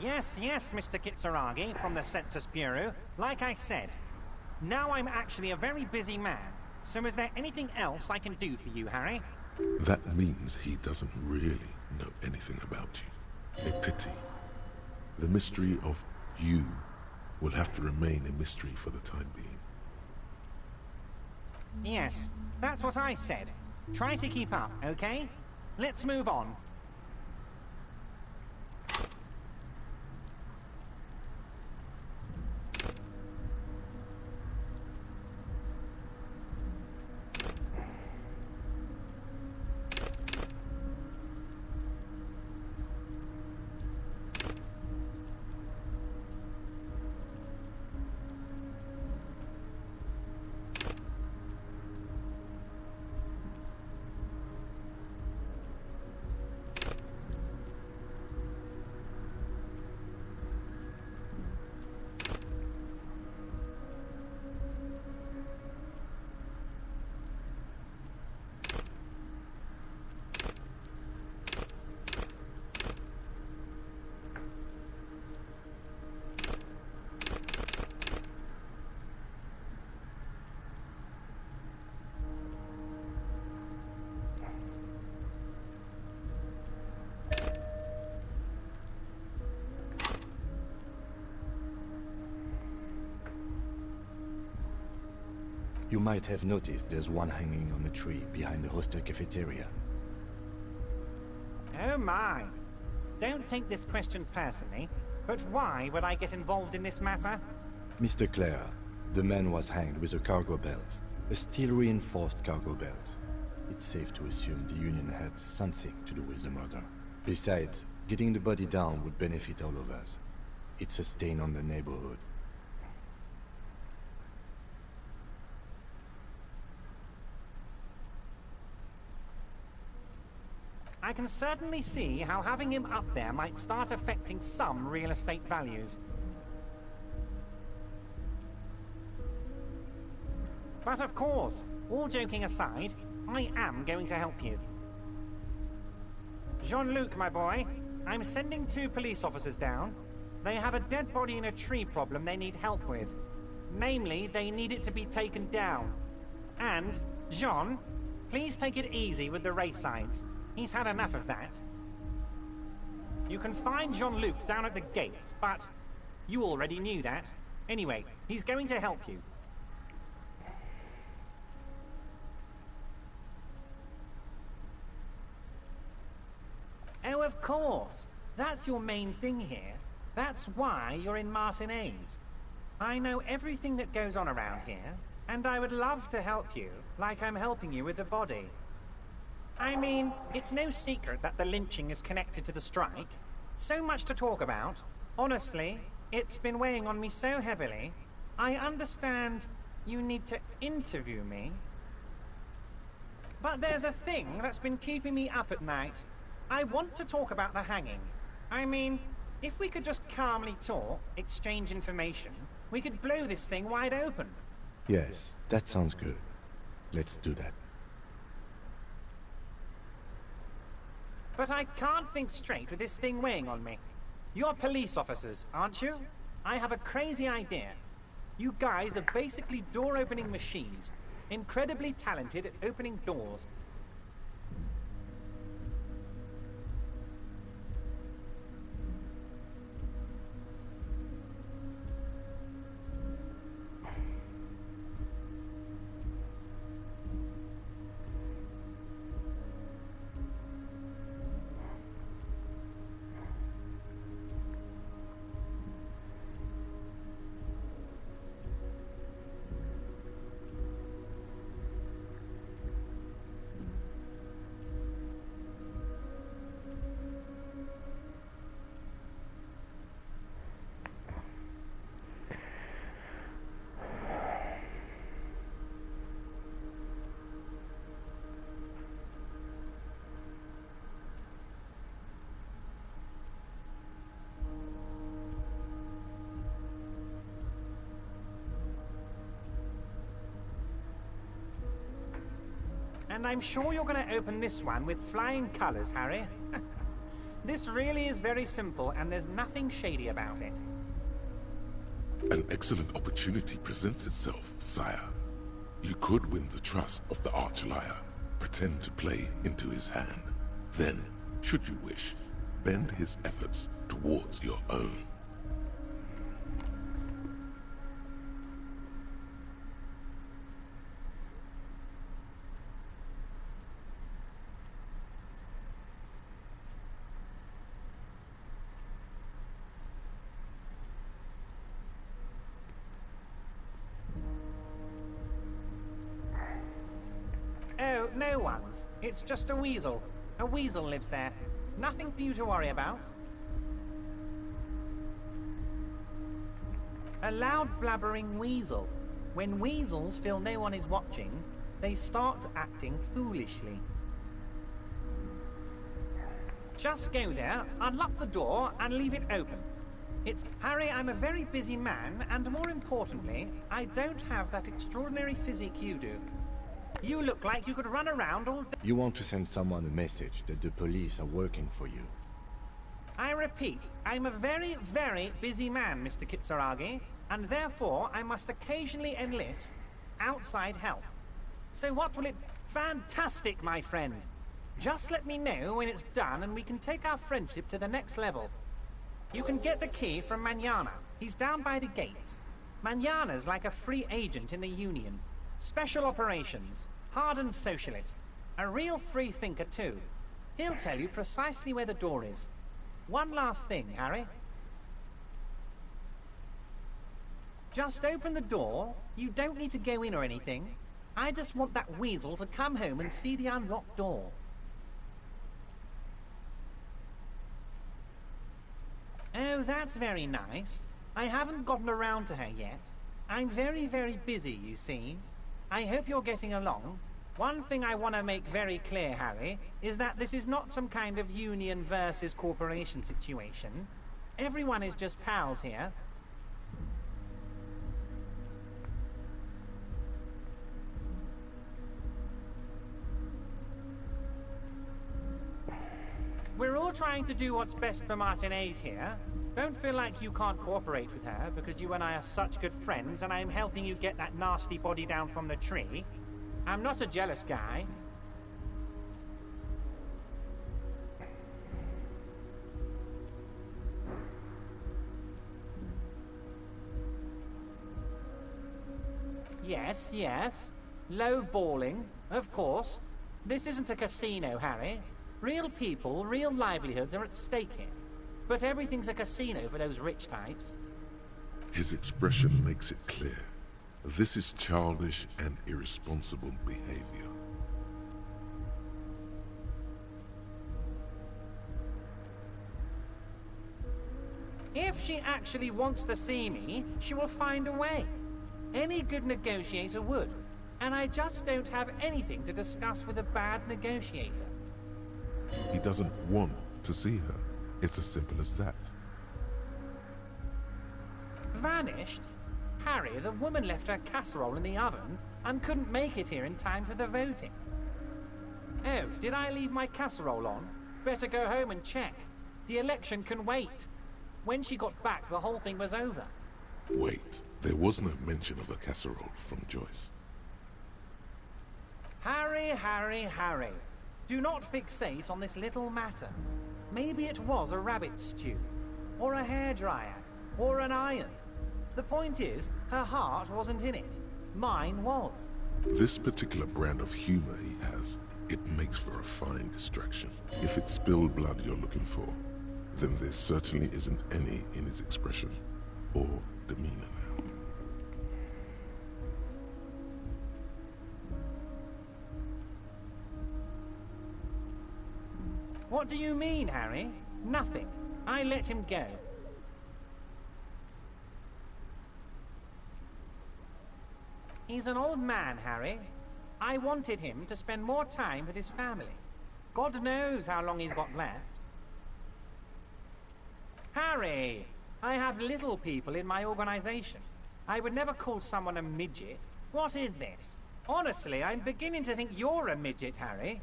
Yes, Mr. Kitsuragi from the Census Bureau. Like I said, now I'm actually a very busy man. So is there anything else I can do for you, Harry? That means he doesn't really know anything about you. A pity. The mystery of you will have to remain a mystery for the time being. Yes, that's what I said. Try to keep up, okay? Let's move on. You might have noticed there's one hanging on a tree behind the hostel cafeteria. Oh my. Don't take this question personally, but why would I get involved in this matter? Mr. Clare, the man was hanged with a cargo belt. A steel-reinforced cargo belt. It's safe to assume the Union had something to do with the murder. Besides, getting the body down would benefit all of us. It's a stain on the neighborhood. I can certainly see how having him up there might start affecting some real estate values. But of course, all joking aside, I am going to help you. Jean-Luc, my boy, I'm sending 2 police officers down. They have a dead body in a tree problem they need help with. Namely, they need it to be taken down. And, Jean, please take it easy with the race signs. He's had enough of that. You can find Jean-Luc down at the gates, but you already knew that. Anyway, he's going to help you. Oh, of course. That's your main thing here. That's why you're in Martinez. I know everything that goes on around here, and I would love to help you, like I'm helping you with the body. I mean, it's no secret that the lynching is connected to the strike. So much to talk about. Honestly, it's been weighing on me so heavily. I understand you need to interview me. But there's a thing that's been keeping me up at night. I want to talk about the hanging. I mean, if we could just calmly talk, exchange information, we could blow this thing wide open. Yes, that sounds good. Let's do that. But I can't think straight with this thing weighing on me. You're police officers, aren't you? I have a crazy idea. You guys are basically door-opening machines, incredibly talented at opening doors. And I'm sure you're going to open this one with flying colors, Harry. This really is very simple, and there's nothing shady about it. An excellent opportunity presents itself, sire. You could win the trust of the arch-liar, pretend to play into his hand. Then, should you wish, bend his efforts towards your own. Oh, no one's. It's just a weasel. A weasel lives there. Nothing for you to worry about. A loud blabbering weasel. When weasels feel no one is watching, they start acting foolishly. Just go there, unlock the door, and leave it open. It's, Harry, I'm a very busy man, and more importantly, I don't have that extraordinary physique you do. You look like you could run around all day. You want to send someone a message that the police are working for you. I repeat, I'm a very, very busy man, Mr. Kitsuragi, and therefore I must occasionally enlist outside help. So what will it... Fantastic, my friend. Just let me know when it's done and we can take our friendship to the next level. You can get the key from Manana. He's down by the gates. Manana's like a free agent in the Union. Special operations. Hardened socialist. A real free thinker, too. He'll tell you precisely where the door is. One last thing, Harry. Just open the door. You don't need to go in or anything. I just want that weasel to come home and see the unlocked door. Oh, that's very nice. I haven't gotten around to her yet. I'm very, very busy, you see. I hope you're getting along. One thing I want to make very clear, Harry, is that this is not some kind of union versus corporation situation. Everyone is just pals here. We're all trying to do what's best for Martinez here. Don't feel like you can't cooperate with her, because you and I are such good friends, and I'm helping you get that nasty body down from the tree. I'm not a jealous guy. Yes, yes. Low balling, of course. This isn't a casino, Harry. Real people, real livelihoods are at stake here. But everything's a casino for those rich types. His expression makes it clear. This is childish and irresponsible behavior. If she actually wants to see me, she will find a way. Any good negotiator would. And I just don't have anything to discuss with a bad negotiator. He doesn't want to see her. It's as simple as that. Vanished? Harry, the woman left her casserole in the oven and couldn't make it here in time for the voting. Oh, did I leave my casserole on? Better go home and check. The election can wait. When she got back, the whole thing was over. Wait, there was no mention of a casserole from Joyce. Harry, Harry, Harry. Do not fixate on this little matter. Maybe it was a rabbit stew, or a hairdryer, or an iron. The point is, her heart wasn't in it. Mine was. This particular brand of humor he has, it makes for a fine distraction. If it's spilled blood you're looking for, then there certainly isn't any in his expression or demeanor now. What do you mean, Harry? Nothing. I let him go. He's an old man, Harry. I wanted him to spend more time with his family. God knows how long he's got left. Harry! I have little people in my organization. I would never call someone a midget. What is this? Honestly, I'm beginning to think you're a midget, Harry.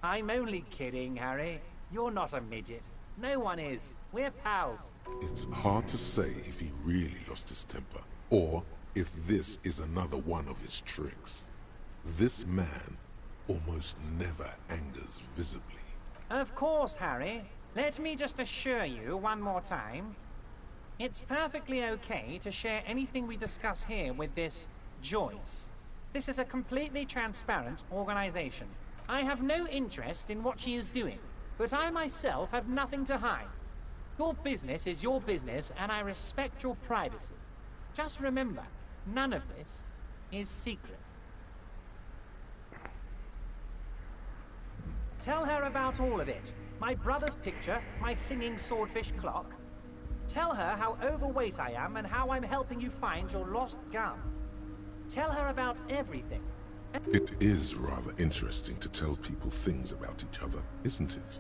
I'm only kidding, Harry. You're not a midget. No one is. We're pals. It's hard to say if he really lost his temper, or if this is another one of his tricks. This man almost never angers visibly. Of course, Harry. Let me just assure you one more time. It's perfectly okay to share anything we discuss here with this Joyce. This is a completely transparent organization. I have no interest in what she is doing, but I myself have nothing to hide. Your business is your business, and I respect your privacy. Just remember, none of this is secret. Tell her about all of it. My brother's picture, my singing swordfish clock. Tell her how overweight I am and how I'm helping you find your lost gun. Tell her about everything. It is rather interesting to tell people things about each other, isn't it?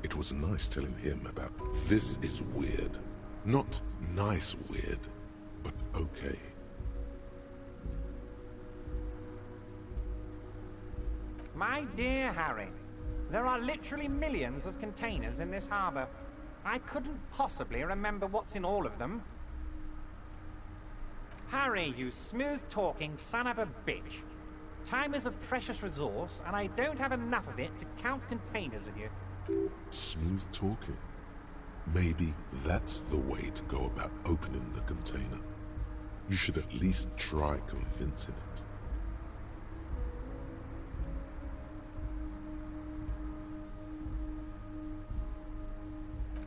It was nice telling him about this is weird. Not nice weird, but okay. My dear Harry, there are literally millions of containers in this harbor. I couldn't possibly remember what's in all of them. Harry, you smooth-talking son of a bitch. Time is a precious resource, and I don't have enough of it to count containers with you. Smooth talking. Maybe that's the way to go about opening the container. You should at least try convincing it.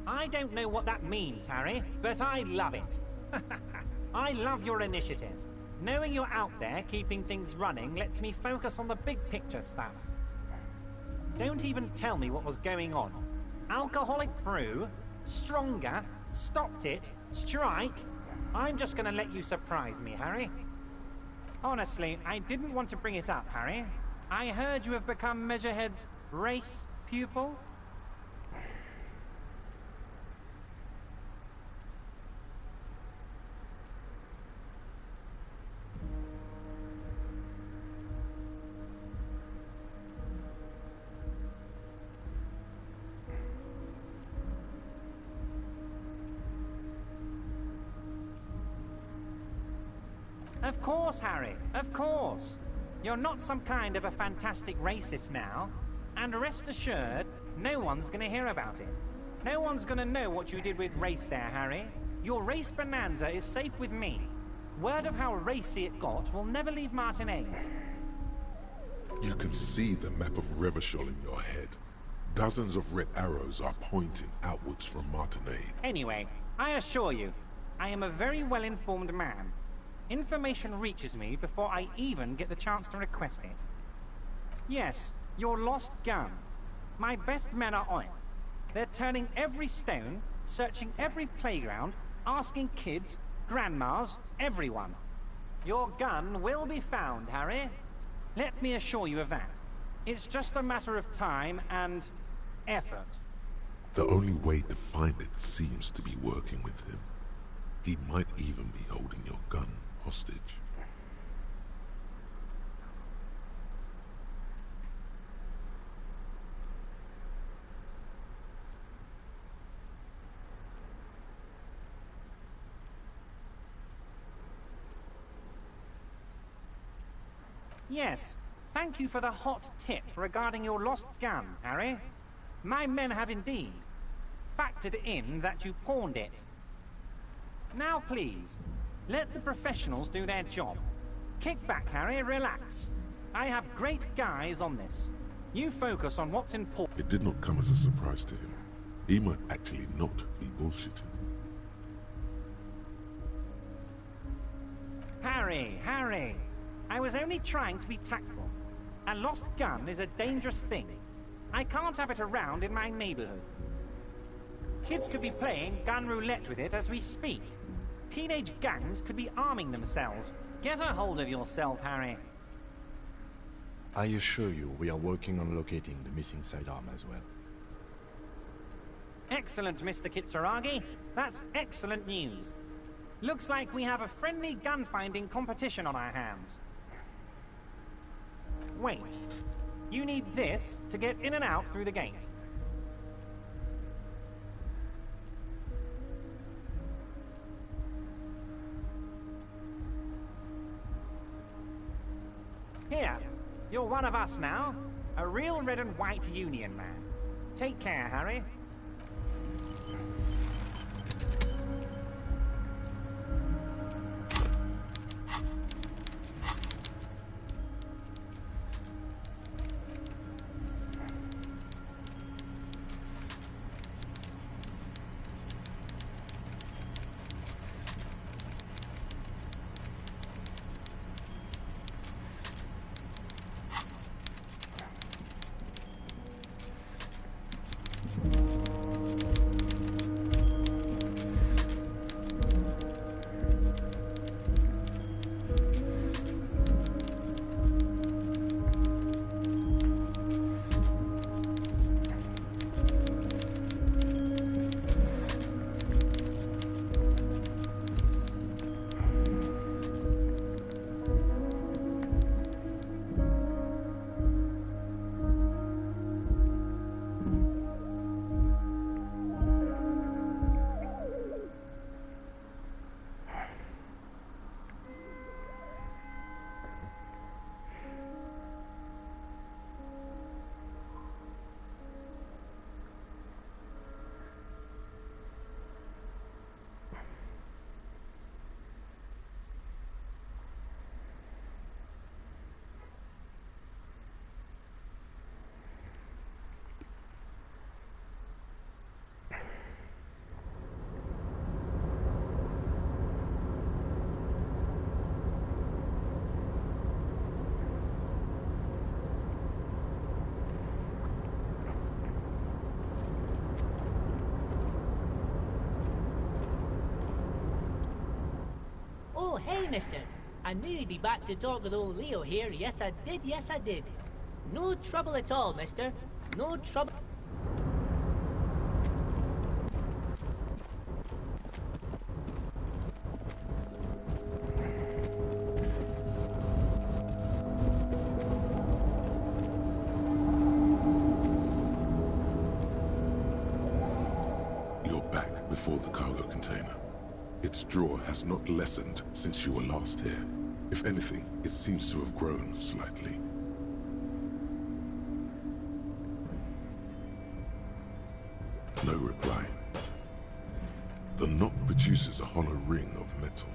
I don't know what that means, Harry, but I love it. I love your initiative. Knowing you're out there keeping things running lets me focus on the big picture stuff. Don't even tell me what was going on. Alcoholic brew? Stronger? Stopped it? Strike? I'm just gonna let you surprise me, Harry. Honestly, I didn't want to bring it up, Harry. I heard you have become Measurehead's race pupil. Of course, Harry, of course. You're not some kind of a fantastic racist now. And rest assured, no one's gonna hear about it. No one's gonna know what you did with race there, Harry. Your race bonanza is safe with me. Word of how racy it got will never leave Martinez. You can see the map of Revachol in your head. Dozens of red arrows are pointing outwards from Martinez. Anyway, I assure you, I am a very well-informed man. Information reaches me before I even get the chance to request it. Yes, your lost gun. My best men are on it. They're turning every stone, searching every playground, asking kids, grandmas, everyone. Your gun will be found, Harry. Let me assure you of that. It's just a matter of time and effort. The only way to find it seems to be working with him. He might even be holding your gun hostage. hostage. Yes, thank you for the hot tip regarding your lost gun, Harry. My men have indeed factored in that you pawned it. Now please, let the professionals do their job. Kick back, Harry, relax. I have great guys on this. You focus on what's important. It did not come as a surprise to him. He might actually not be bullshitting. Harry, I was only trying to be tactful. A lost gun is a dangerous thing. I can't have it around in my neighborhood. Kids could be playing gun roulette with it as we speak. Teenage gangs could be arming themselves. Get a hold of yourself, Harry. I assure you, we are working on locating the missing sidearm as well. Excellent, Mr. Kitsuragi. That's excellent news. Looks like we have a friendly gun-finding competition on our hands. Wait. You need this to get in and out through the gate. Here, you're one of us now. A real red and white Union man. Take care, Harry. Oh, hey, mister. I knew you'd be back to talk with old Leo here. Yes, I did. No trouble at all, mister. No trouble. You're back before the cargo container. Its drawer has not lessened since you were last here. If anything, it seems to have grown slightly. No reply. The knot produces a hollow ring of metal.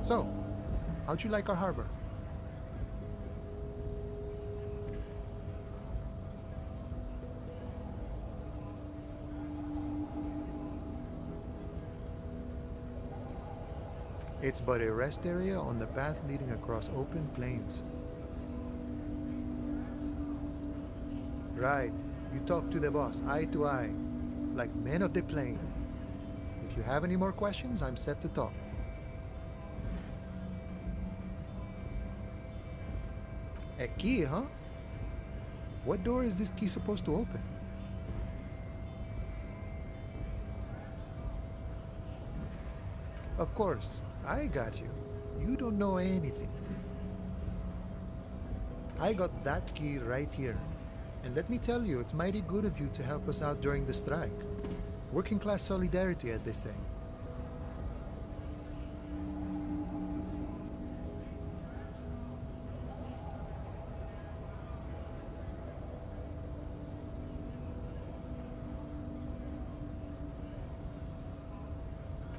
So, how'd you like our harbor? It's but a rest area on the path leading across open plains. Right. You talk to the boss, eye to eye, like men of the plain. If you have any more questions, I'm set to talk. A key, huh? What door is this key supposed to open? Of course, I got you. You don't know anything. I got that key right here. And let me tell you, it's mighty good of you to help us out during the strike. Working class solidarity, as they say.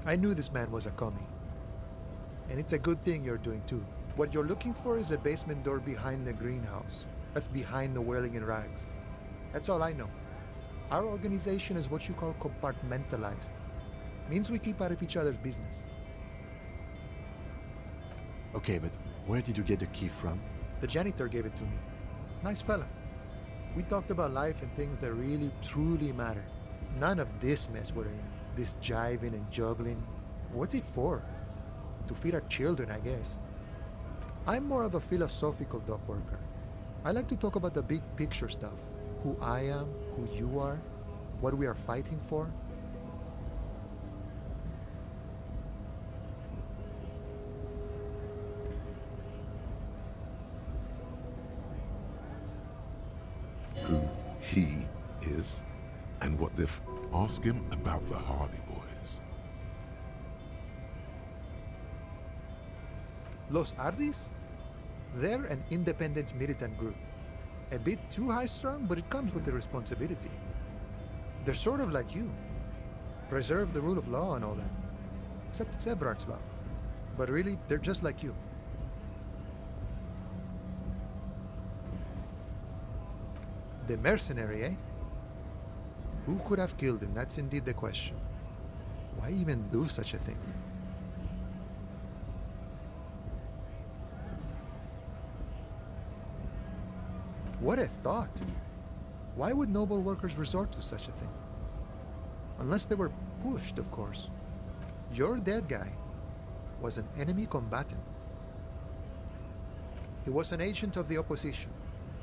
I knew this man was a commie. And it's a good thing you're doing too. What you're looking for is a basement door behind the greenhouse. That's behind the wailing in rags. That's all I know. Our organization is what you call compartmentalized. Means we keep out of each other's business. Okay, but where did you get the key from? The janitor gave it to me. Nice fella. We talked about life and things that really, truly matter. None of this mess we're in. This jiving and juggling. What's it for? To feed our children, I guess. I'm more of a philosophical dock worker. I like to talk about the big picture stuff. Who I am, who you are, what we are fighting for. Who he is, and what they've asked him about the Hardy Boys. Los Hardys? They're an independent militant group. A bit too high-strung, but it comes with the responsibility. They're sort of like you. Preserve the rule of law and all that. Except it's Everard's law. But really, they're just like you. The mercenary, eh? Who could have killed him? That's indeed the question. Why even do such a thing? What a thought! Why would noble workers resort to such a thing? Unless they were pushed, of course. Your dead guy was an enemy combatant. He was an agent of the opposition,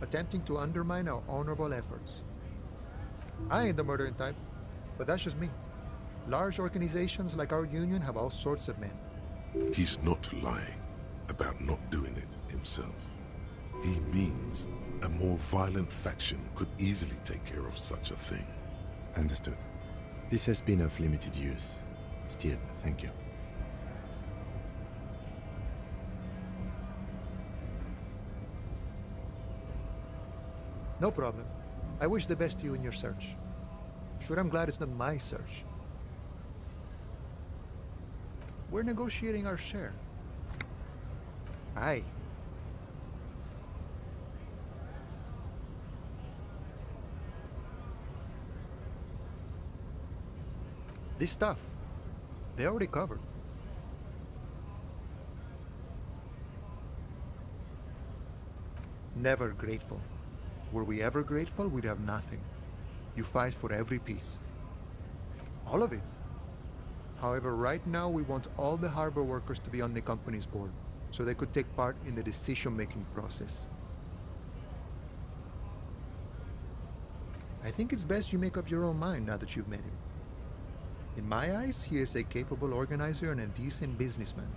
attempting to undermine our honorable efforts. I ain't the murdering type, but that's just me. Large organizations like our union have all sorts of men. He's not lying about not doing it himself. He means a more violent faction could easily take care of such a thing. Understood. This has been of limited use. Still, thank you. No problem. I wish the best to you in your search. Sure, I'm glad it's not my search. We're negotiating our share. Aye. This stuff, they already covered. Never grateful. Were we ever grateful, we'd have nothing. You fight for every piece. All of it. However, right now we want all the harbor workers to be on the company's board, so they could take part in the decision-making process. I think it's best you make up your own mind now that you've met him. In my eyes, he is a capable organizer and a decent businessman.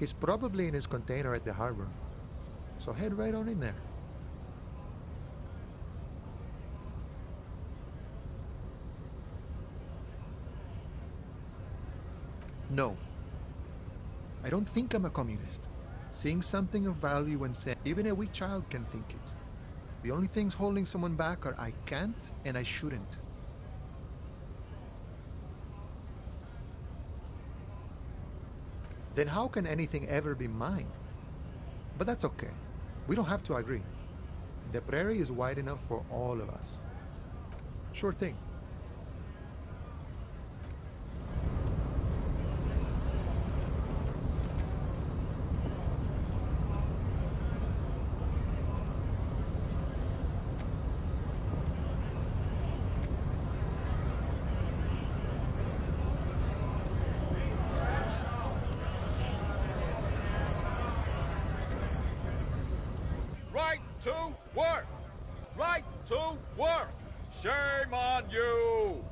He's probably in his container at the harbor, so head right on in there. No. I don't think I'm a communist. Seeing something of value and saying, even a weak child can think it. The only things holding someone back are I can't and I shouldn't. then how can anything ever be mine? But that's okay. We don't have to agree. The prairie is wide enough for all of us. Sure thing. Right to work! Right to work! Shame on you!